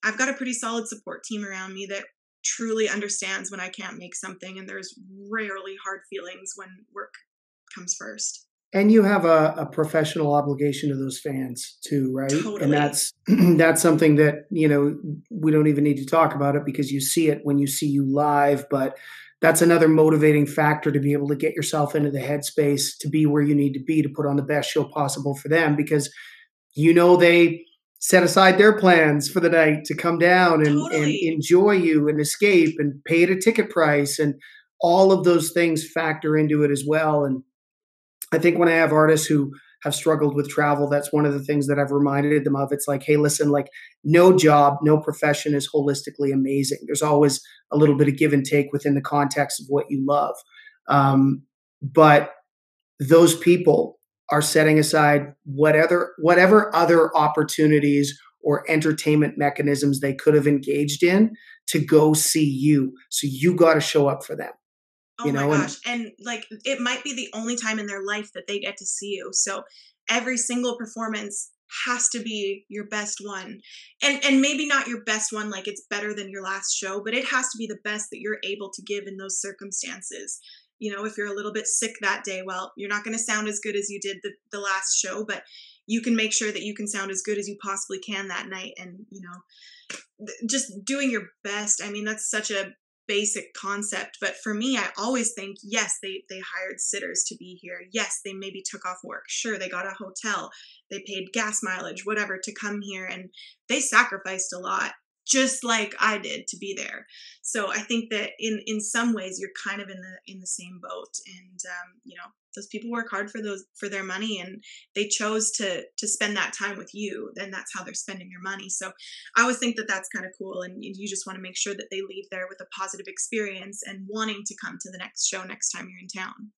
I've got a pretty solid support team around me that truly understands when I can't make something, and there's rarely hard feelings when work comes first. And you have a professional obligation to those fans too, right? And Totally. that's that's something that, we don't even need to talk about it because you see it when you see you live, but that's another motivating factor to be able to get yourself into the headspace to be where you need to be to put on the best show possible for them because they set aside their plans for the night to come down and Totally. enjoy you and escape and pay at a ticket price, and all of those things factor into it as well. And I think when I have artists who have struggled with travel, that's one of the things that I've reminded them of. It's like, hey, listen, like no job, no profession is holistically amazing. There's always a little bit of give and take within the context of what you love. But those people are setting aside whatever other opportunities or entertainment mechanisms they could have engaged in to go see you. So you got to show up for them, Oh my and gosh. And like it might be the only time in their life that they get to see you. So every single performance has to be your best one. And maybe not your best one like it's better than your last show, but it has to be the best that you're able to give in those circumstances. If you're a little bit sick that day, well, you're not going to sound as good as you did the last show, but you can make sure that you can sound as good as you possibly can that night. And, just doing your best. I mean, that's such a basic concept, but for me, I always think, yes, they hired sitters to be here. Yes, they maybe took off work. Sure, they got a hotel, they paid gas mileage, whatever, to come here, and they sacrificed a lot, just like I did to be there. So I think that in some ways you're kind of in the same boat, and those people work hard for their money, and they chose to spend that time with you. Then that's how they're spending their money. So I always think that that's kind of cool, and you just want to make sure that they leave there with a positive experience and wanting to come to the next show next time you're in town.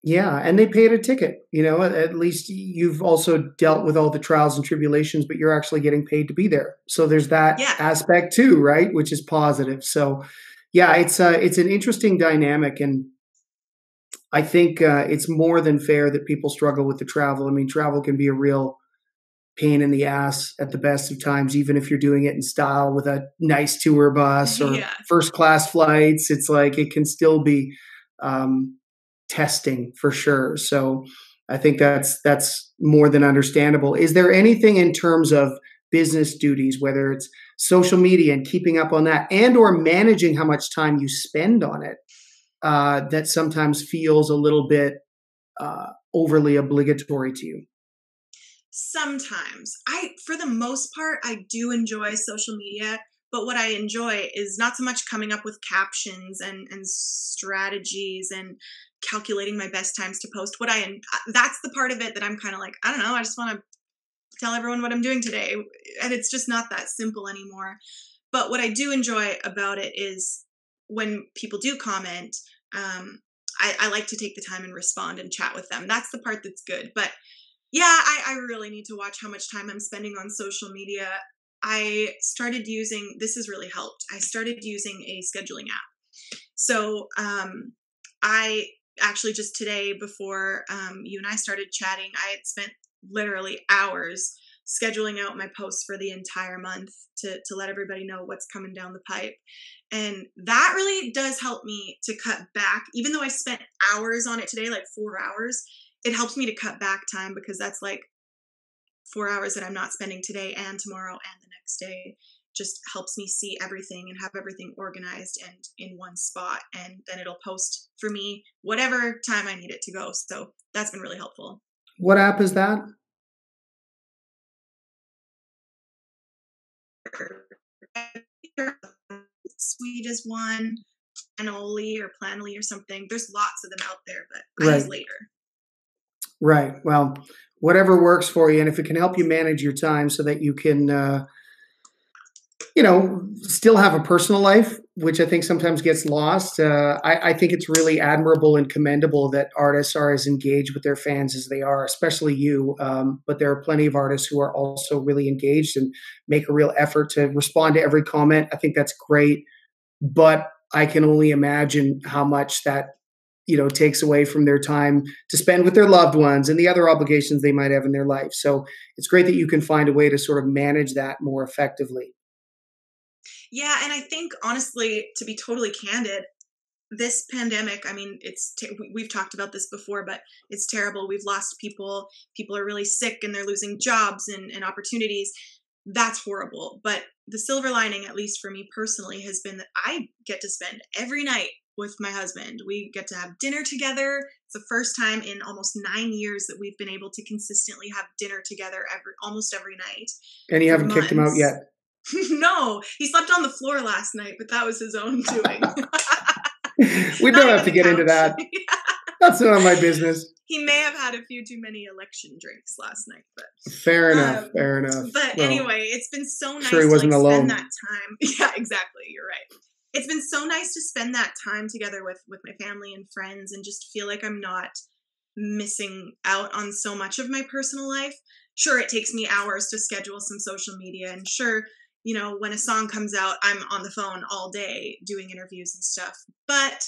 yeah, and they paid a ticket. At least you've also dealt with all the trials and tribulations, but you're actually getting paid to be there. So there's that Yeah. aspect too, right? Which is positive. So yeah, it's an interesting dynamic, and I think it's more than fair that people struggle with the travel. I mean, travel can be a real pain in the ass at the best of times, even if you're doing it in style with a nice tour bus or Yeah. first class flights. It's like it can still be um, testing for sure. So I think that's more than understandable. Is there anything in terms of business duties, whether it's social media and keeping up on that, and or managing how much time you spend on it, that sometimes feels a little bit overly obligatory to you? Sometimes. For the most part, I do enjoy social media, but what I enjoy is not so much coming up with captions and strategies and calculating my best times to post. That's the part of it that I'm kind of like, I don't know, I just want to tell everyone what I'm doing today. And it's just not that simple anymore. But what I do enjoy about it is when people do comment, I like to take the time and respond and chat with them. That's the part that's good. But yeah, I really need to watch how much time I'm spending on social media. This has really helped. I started using a scheduling app. So I actually just today, before you and I started chatting, I had spent literally hours scheduling out my posts for the entire month to let everybody know what's coming down the pipe. And that really does help me to cut back. Even though I spent hours on it today, like 4 hours, it helps me to cut back time because that's like 4 hours that I'm not spending today and tomorrow and the next day. Just helps me see everything and have everything organized and in one spot. And then it'll post for me whatever time I need it to go. So that's been really helpful. What app is that? Sweet is one, Planoli or Planly or something. There's lots of them out there, but I use Right. later. Right. Well, whatever works for you, and if it can help you manage your time so that you can, still have a personal life, which I think sometimes gets lost. I think it's really admirable and commendable that artists are as engaged with their fans as they are, especially you. But there are plenty of artists who are also really engaged and make a real effort to respond to every comment. I think that's great, but I can only imagine how much that takes away from their time to spend with their loved ones and the other obligations they might have in their life. So it's great that you can find a way to sort of manage that more effectively. Yeah, and I think honestly, to be totally candid, this pandemic, I mean, we've talked about this before, but it's terrible. We've lost people. People are really sick and they're losing jobs and opportunities. That's horrible. But the silver lining, at least for me personally, has been that I get to spend every night with my husband. We get to have dinner together. It's the first time in almost 9 years that we've been able to consistently have dinner together almost every night. And you haven't kicked him out yet? No, he slept on the floor last night, but that was his own doing. We don't have to get into that. Yeah. That's none of my business. He may have had a few too many election drinks last night, but fair enough. But well, anyway, it's been so nice he wasn't to alone. Spend that time. Yeah, exactly. You're right. It's been so nice to spend that time together with my family and friends, and just feel like I'm not missing out on so much of my personal life. Sure, it takes me hours to schedule some social media, and sure, you know, when a song comes out, I'm on the phone all day doing interviews and stuff. But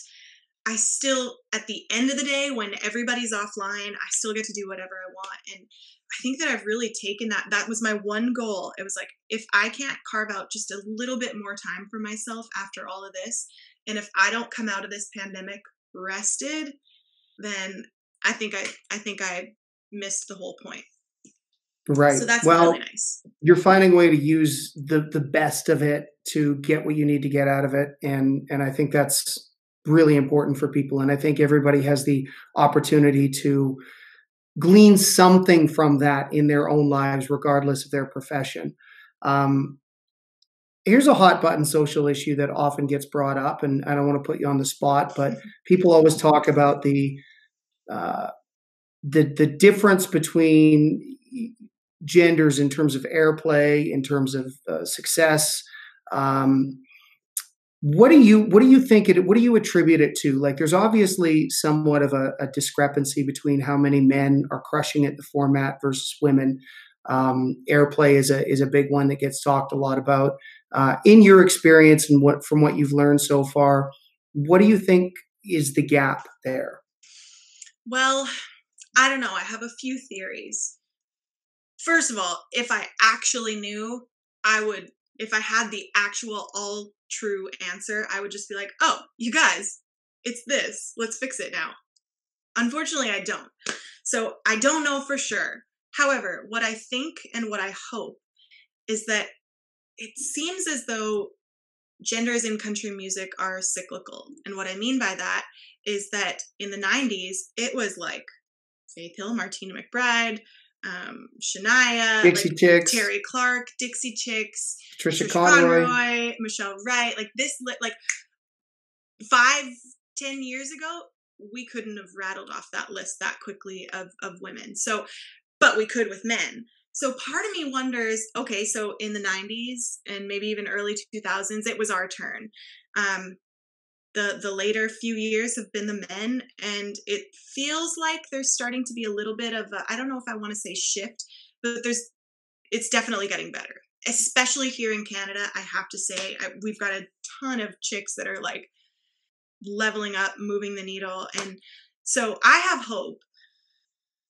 I still, at the end of the day, when everybody's offline, I still get to do whatever I want. And I think that I've really taken that was my one goal. It was like, if I can't carve out just a little bit more time for myself after all of this, and if I don't come out of this pandemic rested, then I think I missed the whole point. Right. So that's really nice. You're finding a way to use the best of it to get what you need to get out of it. And I think that's really important for people. And I think everybody has the opportunity to glean something from that in their own lives, regardless of their profession. Here's a hot button social issue that often gets brought up, and I don't want to put you on the spot, but people always talk about the difference between genders in terms of airplay, in terms of success. What do you think what do you attribute it to? Like, there's obviously somewhat of a discrepancy between how many men are crushing at the format versus women. Airplay is a big one that gets talked a lot about. In your experience and from what you've learned so far, what do you think is the gap there? Well, I don't know. I have a few theories. First of all, if I actually knew, if I had the actual all true answer, I would just be like, oh, you guys, it's this. Let's fix it now. Unfortunately, I don't. So I don't know for sure. However, what I think and what I hope is that it seems as though genders in country music are cyclical. And what I mean by that is that in the 90s, it was like Faith Hill, Martina McBride, Shania, Dixie Chicks, Terry Clark, Dixie Chicks, Trisha Conroy, Michelle Wright. Like this, like 5-10 years ago, we couldn't have rattled off that list that quickly of women. So, but we could with men. So part of me wonders, okay, so in the 90s and maybe even early 2000s, it was our turn. The later few years have been the men, and it feels like there's starting to be a little bit of I don't know if I want to say shift, but it's definitely getting better, especially here in Canada. I have to say, we've got a ton of chicks that are like leveling up, moving the needle. And so I have hope.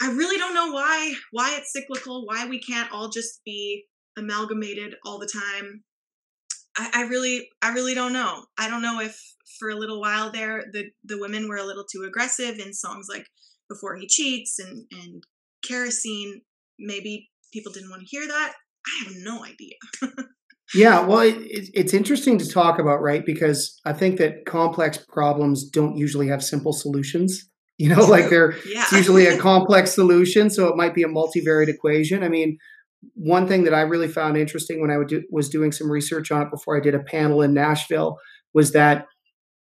I really don't know why it's cyclical, why we can't all just be amalgamated all the time. I really don't know. I don't know if for a little while there, the women were a little too aggressive in songs like Before He Cheats and Kerosene. Maybe people didn't want to hear that. I have no idea. Yeah, well, it's interesting to talk about, right? Because I think that complex problems don't usually have simple solutions. You know, like it's usually a complex solution. So it might be a multivariate equation. I mean, one thing that I really found interesting when I was doing some research on it before I did a panel in Nashville was that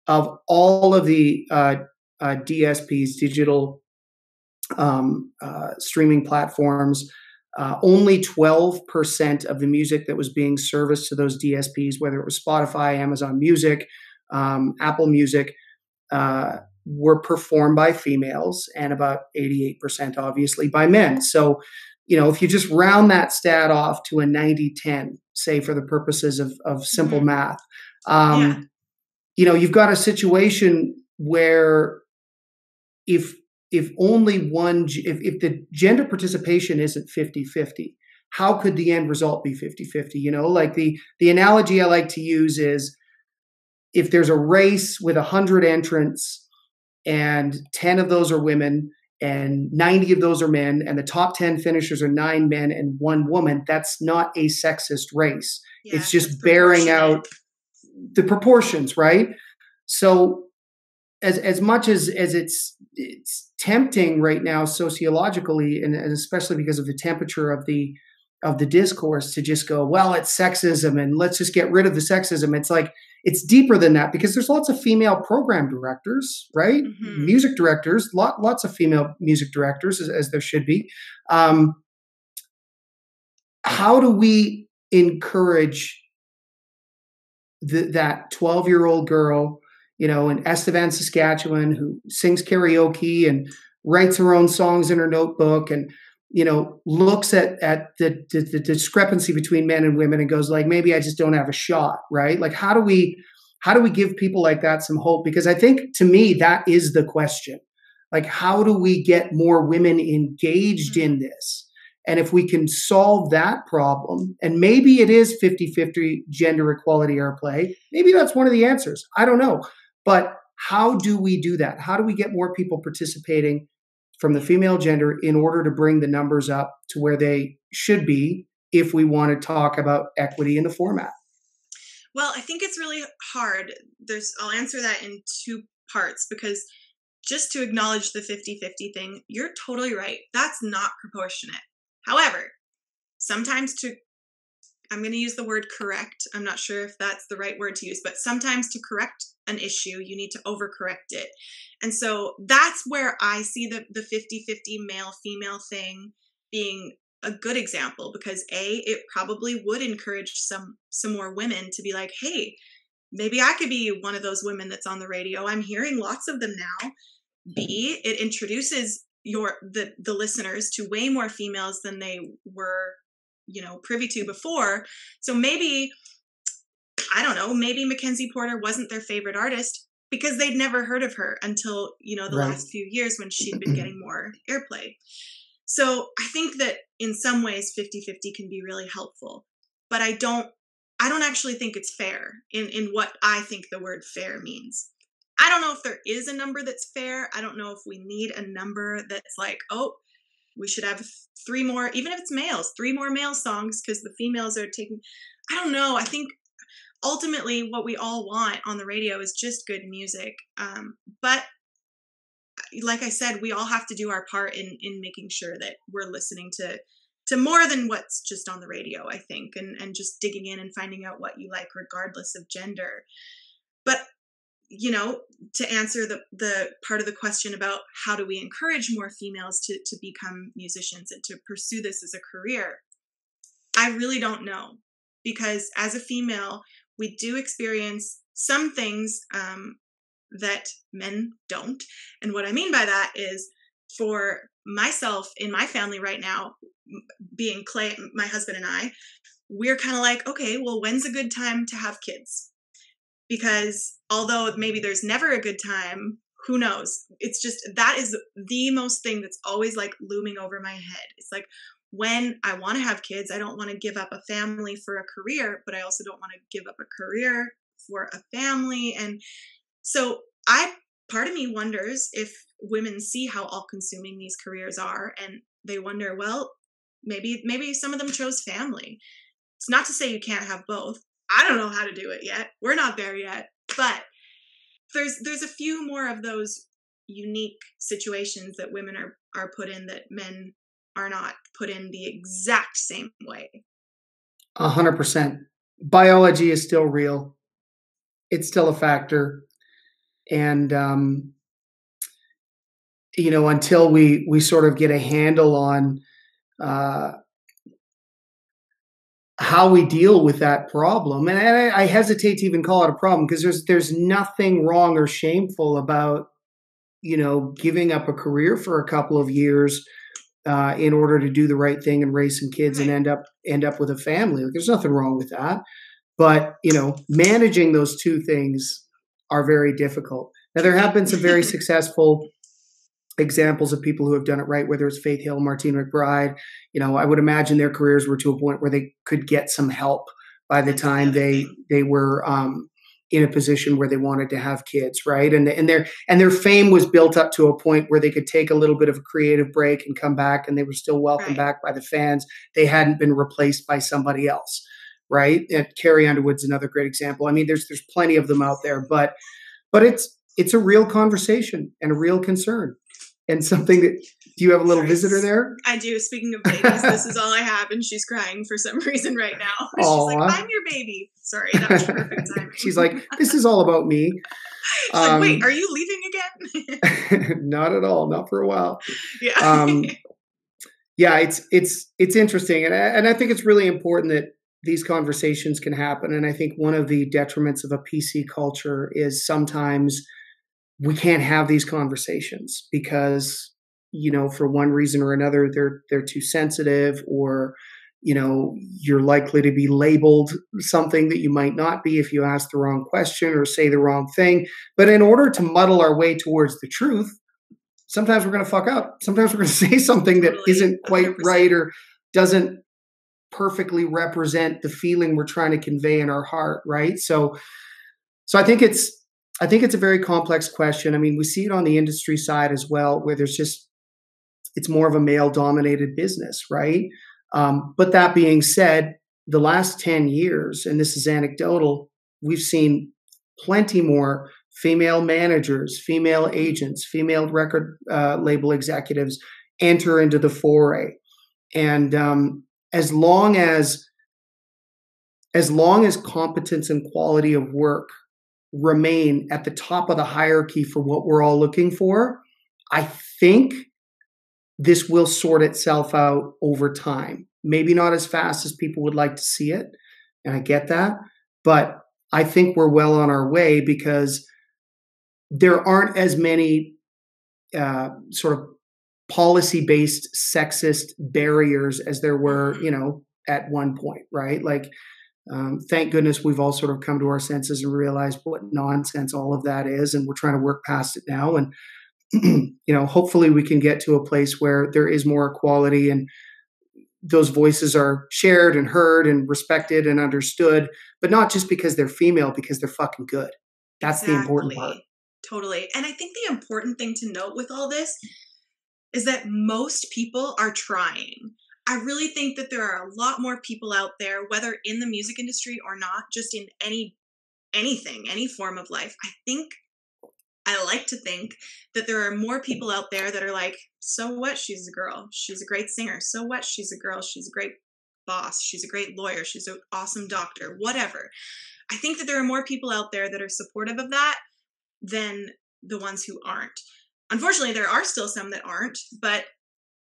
of all of the DSPs, digital streaming platforms, only 12% of the music that was being serviced to those DSPs, whether it was Spotify, Amazon Music, Apple Music, were performed by females, and about 88% obviously by men. So, you know, if you just round that stat off to a 90-10, say for the purposes of simple math, you know, you've got a situation where if only if the gender participation isn't 50-50, how could the end result be 50-50? You know, like the analogy I like to use is if there's a race with 100 entrants and 10 of those are women and 90 of those are men, and the top 10 finishers are 9 men and 1 woman, that's not a sexist race. Yeah, it's just bearing out the proportions, right? So as much as it's tempting right now sociologically, and especially because of the temperature of the discourse, to just go, well, it's sexism and let's just get rid of the sexism. It's like, it's deeper than that, because there's lots of female program directors, right? Mm-hmm. Music directors, lots of female music directors, as there should be. How do we encourage that 12-year-old girl, in Estevan, Saskatchewan, who sings karaoke and writes her own songs in her notebook, and looks at the discrepancy between men and women and goes like, maybe I just don't have a shot, right? Like, how do we give people like that some hope? Because I think, to me, that is the question. Like, how do we get more women engaged in this? And if we can solve that problem, and maybe it is 50-50 gender equality airplay, maybe that's one of the answers. I don't know. But how do we do that? How do we get more people participating from the female gender in order to bring the numbers up to where they should be if we want to talk about equity in the format? Well, I think it's really hard. I'll answer that in 2 parts, because just to acknowledge the 50-50 thing, you're totally right. That's not proportionate. However, sometimes I'm going to use the word correct. I'm not sure if that's the right word to use, but sometimes to correct an issue, you need to overcorrect it. And so that's where I see the 50-50 male-female thing being a good example, because it probably would encourage some more women to be like, hey, maybe I could be one of those women that's on the radio. I'm hearing lots of them now. B, it introduces the listeners to way more females than they were, privy to before. So maybe, I don't know, maybe Mackenzie Porter wasn't their favorite artist because they'd never heard of her until, the last few years when she'd been getting more airplay. So I think that in some ways 50-50 can be really helpful, but I don't actually think it's fair in what I think the word fair means. I don't know if there is a number that's fair. I don't know if we need a number that's like, oh, we should have 3 more, even if it's males, 3 more male songs because the females are taking, I don't know. I think ultimately what we all want on the radio is just good music. But like I said, we all have to do our part in making sure that we're listening to more than what's just on the radio, I think, and just digging in and finding out what you like regardless of gender. But to answer the part of the question about how do we encourage more females to become musicians and to pursue this as a career, I really don't know, because as a female, we do experience some things that men don't. And what I mean by that is, for myself in my family right now, being Clay, my husband and I, we're kind of like, okay, well, when's a good time to have kids? Because although maybe there's never a good time, who knows? It's just, that is the most thing that's always like looming over my head. It's like, when I want to have kids, I don't want to give up a family for a career, but I also don't want to give up a career for a family. And so part of me wonders if women see how all-consuming these careers are, and they wonder, well, maybe some of them chose family. It's not to say you can't have both. I don't know how to do it yet. We're not there yet. But there's a few more of those unique situations that women are put in that men are not put in the exact same way. 100%. Biology is still real. It's still a factor. And, until we sort of get a handle on how we deal with that problem. And I hesitate to even call it a problem, because there's nothing wrong or shameful about, giving up a career for a couple of years in order to do the right thing and raise some kids and end up with a family. Like, there's nothing wrong with that. But, managing those two things are very difficult. Now, there have been some very successful examples of people who have done it right, whether it's Faith Hill, Martina McBride. I would imagine their careers were to a point where they could get some help by the time they were in a position where they wanted to have kids, right? And their fame was built up to a point where they could take a little bit of a creative break and come back, and they were still welcomed back by the fans. They hadn't been replaced by somebody else, right? And Carrie Underwood's another great example. I mean, there's plenty of them out there, but it's a real conversation and a real concern, and something that. Do you have a little visitor there? I do. Speaking of babies, this is all I have, and she's crying for some reason right now. She's like, "I'm your baby." Sorry, that was perfect timing. She's like, "This is all about me." She's like, "Wait, are you leaving again?" Not at all. Not for a while. Yeah. Yeah, it's interesting, and I think it's really important that these conversations can happen. And I think one of the detriments of a PC culture is sometimes we can't have these conversations because, for one reason or another, they're too sensitive, or, you're likely to be labeled something that you might not be if you ask the wrong question or say the wrong thing. But in order to muddle our way towards the truth, sometimes we're going to fuck up. Sometimes we're going to say something that isn't quite 100%. Right, or doesn't perfectly represent the feeling we're trying to convey in our heart. Right. So I think it's a very complex question. I mean, we see it on the industry side as well, where it's more of a male dominated business. Right. But that being said, the last 10 years, and this is anecdotal, we've seen plenty more female managers, female agents, female record label executives enter into the foray. And as long as competence and quality of work remain at the top of the hierarchy for what we're all looking for, I think this will sort itself out over time. Maybe not as fast as people would like to see it, and I get that, but I think we're well on our way because there aren't as many sort of policy-based sexist barriers as there were, at one point, right? Like, thank goodness we've all sort of come to our senses and realized what nonsense all of that is, and we're trying to work past it now. And hopefully we can get to a place where there is more equality and those voices are shared and heard and respected and understood, but not just because they're female, because they're fucking good. That's the important part. Totally. And I think the important thing to note with all this is that most people are trying. I really think that there are a lot more people out there, whether in the music industry or not, just in anything, any form of life. I like to think that there are more people out there that are like, so what? She's a girl. She's a great singer. So what? She's a girl. She's a great boss. She's a great lawyer. She's an awesome doctor, whatever. I think that there are more people out there that are supportive of that than the ones who aren't. Unfortunately, there are still some that aren't, but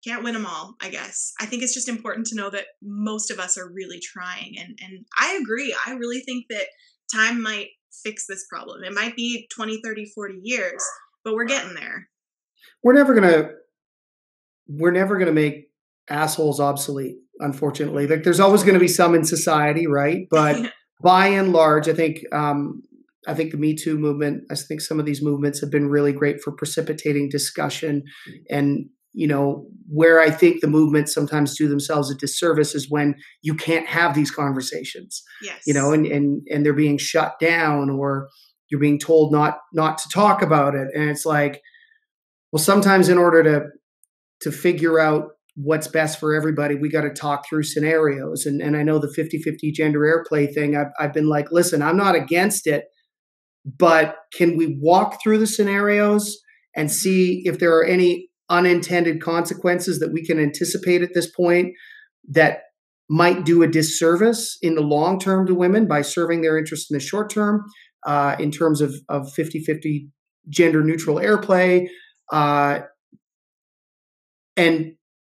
can't win them all, I guess. I think it's just important to know that most of us are really trying. And I agree. I really think that time might fix this problem. It might be 20, 30, 40 years, but we're getting there. We're never going to make assholes obsolete, unfortunately. Like, there's always going to be some in society, right? But by and large, I think the Me Too movement, I think some of these movements have been really great for precipitating discussion. And, where I think the movements sometimes do themselves a disservice is when you can't have these conversations, yes. And they're being shut down, or you're being told not to talk about it. And it's like, well, sometimes in order to figure out what's best for everybody, we got to talk through scenarios. And I know the 50-50 gender airplay thing, I've been like, listen, I'm not against it, but can we walk through the scenarios and see if there are any unintended consequences that we can anticipate at this point that might do a disservice in the long term to women by serving their interest in the short term, in terms of 50-50 gender neutral airplay. And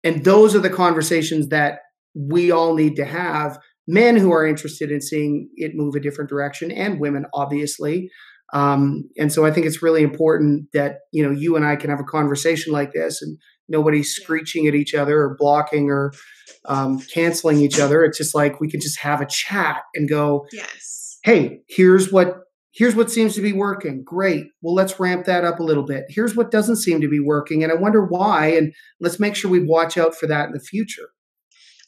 those are the conversations that we all need to have, men who are interested in seeing it move a different direction, and women, obviously. And so I think it's really important that, you and I can have a conversation like this and nobody's screeching at each other or blocking or canceling each other. It's just like we can just have a chat and go, yes, hey, here's what seems to be working. Great. Well, let's ramp that up a little bit. Here's what doesn't seem to be working, and I wonder why. And let's make sure we watch out for that in the future.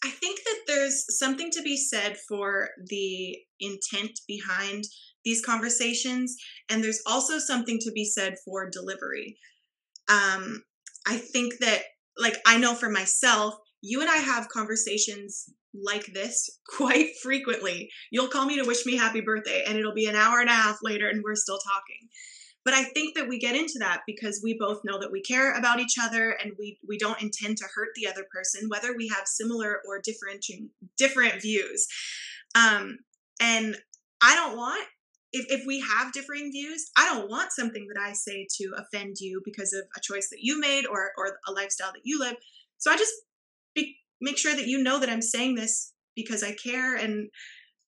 I think that there's something to be said for the intent behind these conversations. And there's also something to be said for delivery. I think that, like, I know for myself, you and I have conversations like this quite frequently. You'll call me to wish me happy birthday, and it'll be an hour and a half later and we're still talking. But I think that we get into that because we both know that we care about each other, and we don't intend to hurt the other person, whether we have similar or different views. And I don't want, if we have differing views, I don't want something that I say to offend you because of a choice that you made or a lifestyle that you live. So I just make sure that you know that I'm saying this because I care, and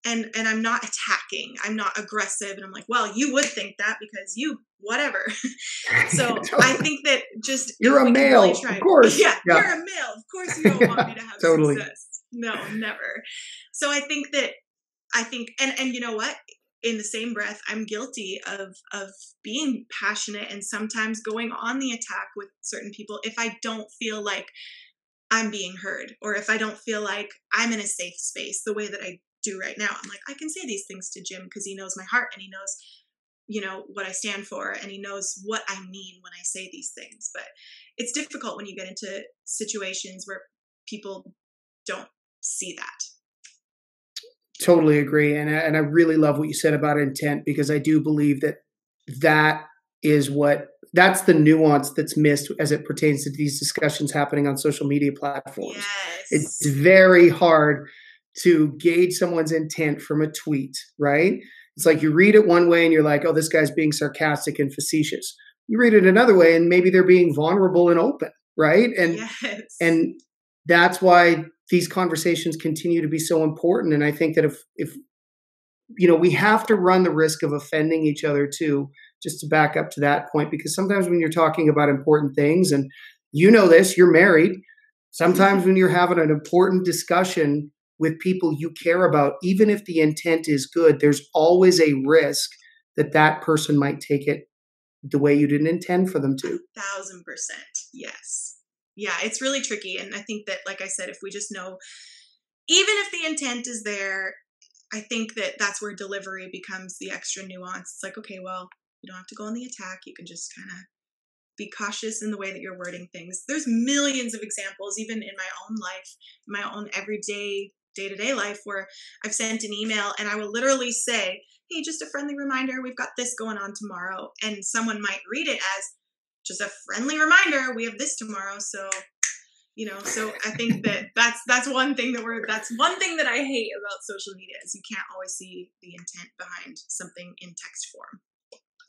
I'm not attacking. I'm not aggressive. And I'm like, well, you would think that because you, whatever. So Totally. I think that just, you're a male, really of course. Yeah, you're a male. Of course you don't want me to have totally. success. No, never. So I think, and you know what? In the same breath, I'm guilty of being passionate and sometimes going on the attack with certain people if I don't feel like I'm being heard, or if I don't feel like I'm in a safe space the way that I do right now. I'm like, I can say these things to Jim because he knows my heart, and he knows, you know, what I stand for, and he knows what I mean when I say these things. But it's difficult when you get into situations where people don't see that. Totally agree. And I really love what you said about intent, because I do believe that is that's the nuance that's missed as it pertains to these discussions happening on social media platforms. Yes. It's very hard to gauge someone's intent from a tweet, right? It's like you read it one way and you're like, oh, this guy's being sarcastic and facetious. You read it another way and maybe they're being vulnerable and open, right? And that's why these conversations continue to be so important. And I think that if you know, we have to run the risk of offending each other too, just to back up to that point, because sometimes when you're talking about important things, and you know this, you're married, sometimes when you're having an important discussion with people you care about, even if the intent is good, there's always a risk that that person might take it the way you didn't intend for them to. 1,000%. Yes. Yeah, it's really tricky. And I think that, like I said, if we just know, even if the intent is there, I think that that's where delivery becomes the extra nuance. It's like, okay, well, you don't have to go on the attack. You can just kind of be cautious in the way that you're wording things. There's millions of examples, even in my own life, my own everyday, day-to-day life, where I've sent an email and I will literally say, hey, just a friendly reminder, we've got this going on tomorrow. And someone might read it as just a friendly reminder, we have this tomorrow. So, you know, so I think that's one thing that I hate about social media, is you can't always see the intent behind something in text form.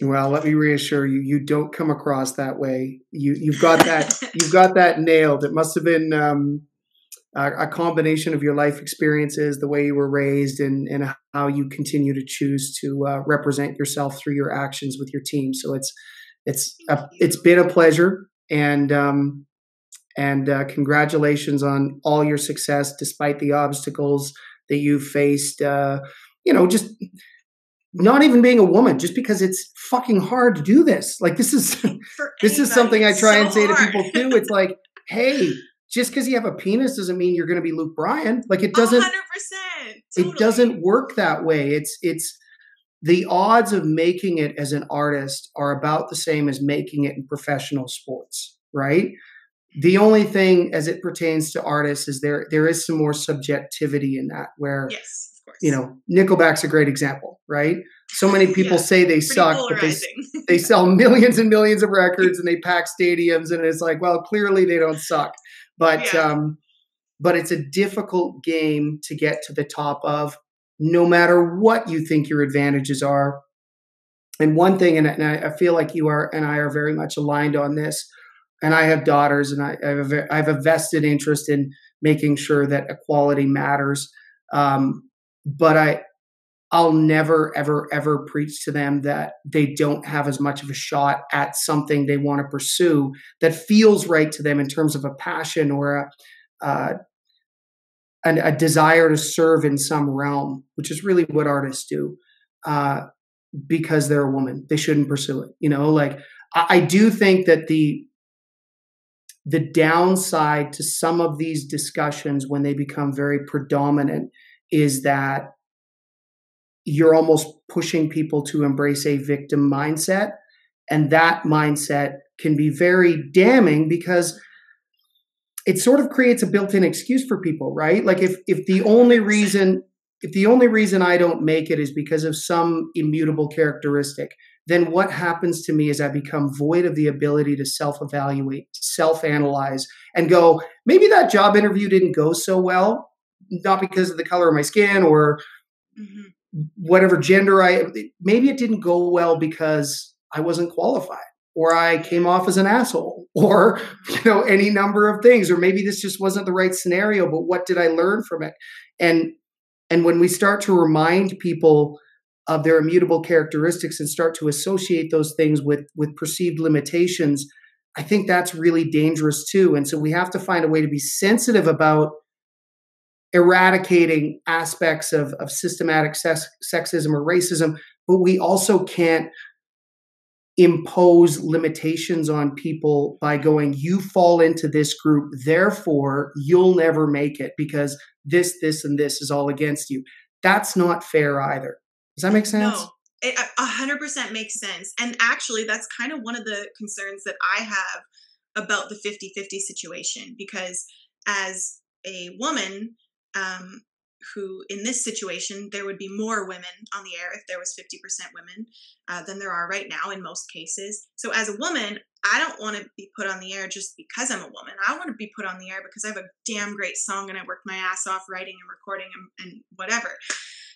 Well, let me reassure you, you don't come across that way. You've got that, you've got that nailed. It must have been a combination of your life experiences, the way you were raised, and how you continue to choose to represent yourself through your actions with your team. So it's been a pleasure, and congratulations on all your success despite the obstacles that you've faced. You know, just not even being a woman, just because it's fucking hard to do this. Like this is something I try and say to people too. It's like, hey, just because you have a penis doesn't mean you're going to be Luke Bryan. Like it doesn't. 100%. Totally. It doesn't work that way. It's the odds of making it as an artist are about the same as making it in professional sports, right? The only thing as it pertains to artists is there is some more subjectivity in that, where, yes, of course, you know, Nickelback's a great example, right? So many people say they suck, but they sell millions and millions of records and they pack stadiums, and it's like, well, clearly they don't suck. But it's a difficult game to get to the top of, no matter what you think your advantages are. And one thing, and I feel like you and I are very much aligned on this, and I have daughters, and I have a vested interest in making sure that equality matters. But I'll never, ever, ever preach to them that they don't have as much of a shot at something they want to pursue that feels right to them in terms of a passion or a desire to serve in some realm, which is really what artists do. Because they're a woman, they shouldn't pursue it. You know, like I do think that the downside to some of these discussions when they become very predominant is that, you're almost pushing people to embrace a victim mindset. And that mindset can be very damning because it sort of creates a built-in excuse for people, right? Like if the only reason I don't make it is because of some immutable characteristic, then what happens to me is I become void of the ability to self-evaluate, self-analyze, and go, maybe that job interview didn't go so well, not because of the color of my skin or whatever gender maybe it didn't go well because I wasn't qualified, or I came off as an asshole, or, any number of things, or maybe this just wasn't the right scenario, but what did I learn from it? And when we start to remind people of their immutable characteristics and start to associate those things with perceived limitations, I think that's really dangerous too. And so we have to find a way to be sensitive about eradicating aspects of systematic sexism or racism, but we also can't impose limitations on people by going, you fall into this group, therefore you'll never make it because this, and this is all against you. That's not fair either. Does that make sense? No, it 100% makes sense. And actually, that's kind of one of the concerns that I have about the 50-50 situation, because as a woman, who in this situation, there would be more women on the air if there was 50% women than there are right now in most cases. So as a woman, I don't want to be put on the air just because I'm a woman. I want to be put on the air because I have a damn great song and I worked my ass off writing and recording and whatever.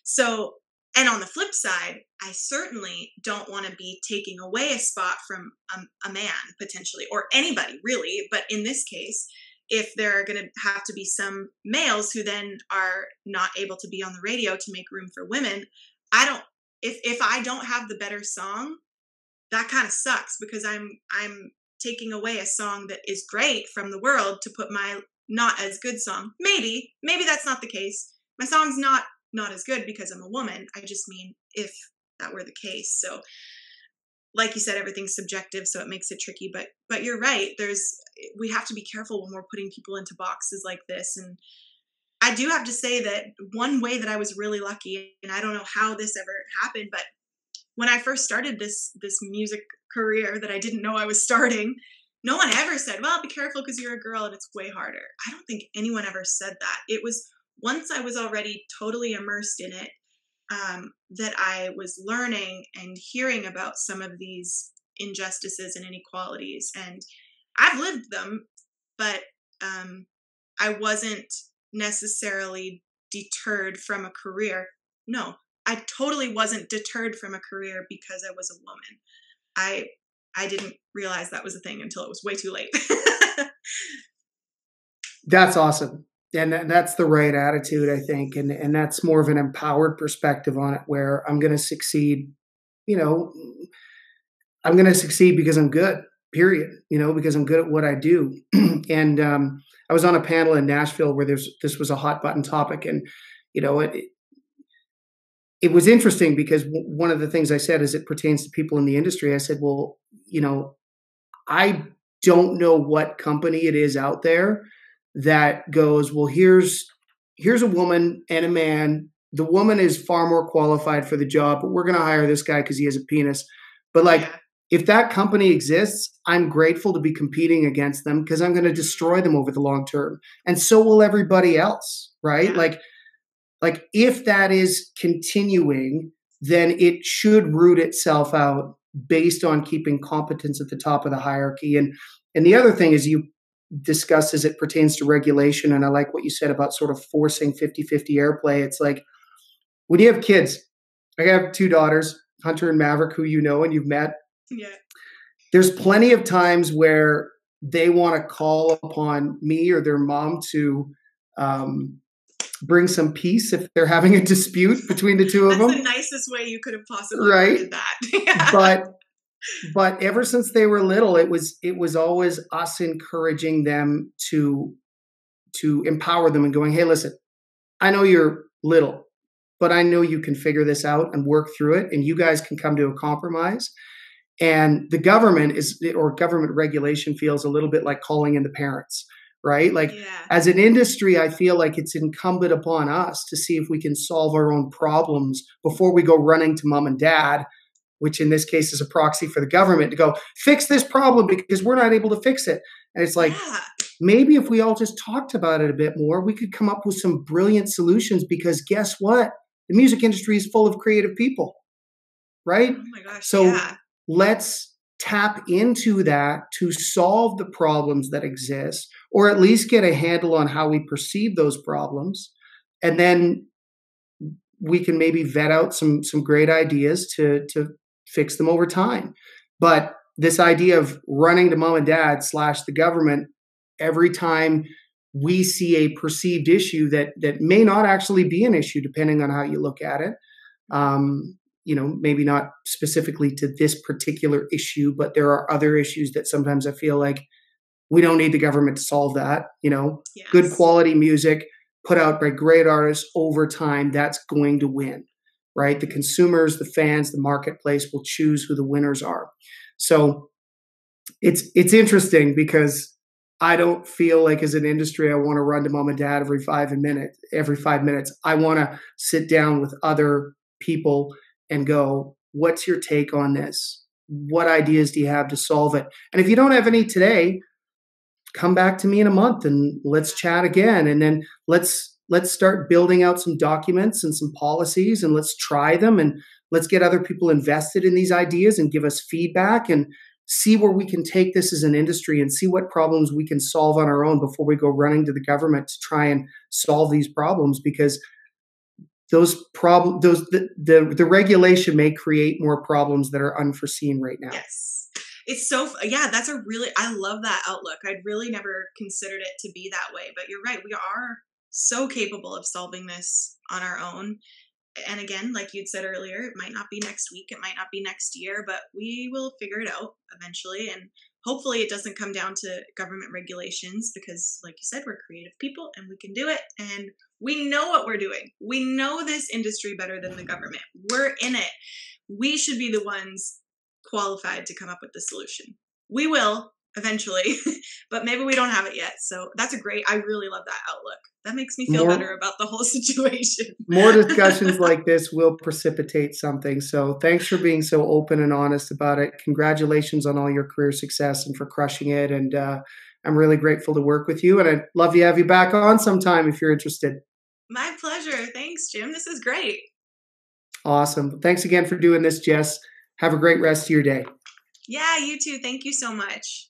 So, and on the flip side, I certainly don't want to be taking away a spot from a man potentially, or anybody really. But in this case, if there are going to have to be some males who then are not able to be on the radio to make room for women, if I don't have the better song, that kind of sucks, because I'm taking away a song that is great from the world to put my not as good song. Maybe that's not the case. My song's not as good because I'm a woman. I just mean if that were the case. So like you said, everything's subjective, so it makes it tricky, but you're right. We have to be careful when we're putting people into boxes like this. And I do have to say that one way that I was really lucky, and I don't know how this ever happened, but when I first started this music career that I didn't know I was starting, no one ever said, well, be careful because you're a girl and it's way harder. I don't think anyone ever said that. It was once I was already totally immersed in it, that I was learning and hearing about some of these injustices and inequalities. And I've lived them, but I wasn't necessarily deterred from a career. No, I totally wasn't deterred from a career because I was a woman. I didn't realize that was a thing until it was way too late. That's awesome. And that's the right attitude, I think. And that's more of an empowered perspective on it, where I'm going to succeed, I'm going to succeed because I'm good, period, because I'm good at what I do. And I was on a panel in Nashville where this was a hot button topic. And, it was interesting because one of the things I said as it pertains to people in the industry, I said, well, I don't know what company it is out there that goes, well, here's a woman and a man. The woman is far more qualified for the job, but we're going to hire this guy because he has a penis. But if that company exists, I'm grateful to be competing against them because I'm going to destroy them over the long term. And so will everybody else, right? Yeah. Like if that is continuing, then it should root itself out based on keeping competence at the top of the hierarchy. And the other thing is you discussed as it pertains to regulation. And I like what you said about sort of forcing 50-50 airplay. It's like when you have kids, I have 2 daughters, Hunter and Maverick, who and you've met. Yeah. There's plenty of times where they want to call upon me or their mom to bring some peace if they're having a dispute between the two of them. That's the nicest way you could have possibly worded that. Yeah. But ever since they were little, it was always us encouraging them to empower them and going, hey, listen, I know you're little, but I know you can figure this out and work through it, and you guys can come to a compromise. And the government government regulation feels a little bit like calling in the parents, right? Like as an industry, I feel like it's incumbent upon us to see if we can solve our own problems before we go running to mom and dad, which in this case is a proxy for the government, to go fix this problem because we're not able to fix it. And it's like, maybe if we all just talked about it a bit more, we could come up with some brilliant solutions, because guess what? The music industry is full of creative people, right? Oh my gosh, so let's tap into that to solve the problems that exist, or at least get a handle on how we perceive those problems. And then we can maybe vet out some great ideas to fix them over time. But this idea of running to mom and dad / the government every time we see a perceived issue that may not actually be an issue, depending on how you look at it. Maybe not specifically to this particular issue, but there are other issues that sometimes I feel like we don't need the government to solve that. Good quality music put out by great artists over time, that's going to win, right? The consumers, the fans, the marketplace will choose who the winners are. So it's interesting, because I don't feel like as an industry, I want to run to mom and dad every 5 minutes. I want to sit down with other people and go, what's your take on this? What ideas do you have to solve it? And if you don't have any today, come back to me in a month and let's chat again. And then let's start building out some documents and some policies, and let's try them, and let's get other people invested in these ideas and give us feedback, and see where we can take this as an industry, and see what problems we can solve on our own before we go running to the government to try and solve these problems. Because the regulation may create more problems that are unforeseen right now. Yes. It's I love that outlook. I'd really never considered it to be that way, but you're right. We are so capable of solving this on our own. And again, like you'd said earlier, it might not be next week, it might not be next year, but we will figure it out eventually. And hopefully it doesn't come down to government regulations, because like you said, we're creative people and we can do it. And we know what we're doing. We know this industry better than the government. We're in it. We should be the ones qualified to come up with the solution. We will eventually, but maybe we don't have it yet. So that's I really love that outlook. That makes me feel better about the whole situation. More discussions like this will precipitate something. So thanks for being so open and honest about it. Congratulations on all your career success and for crushing it. And I'm really grateful to work with you. And I'd love to have you back on sometime if you're interested. My pleasure. Thanks, Jim. This is great. Awesome. Thanks again for doing this, Jess. Have a great rest of your day. Yeah, you too. Thank you so much.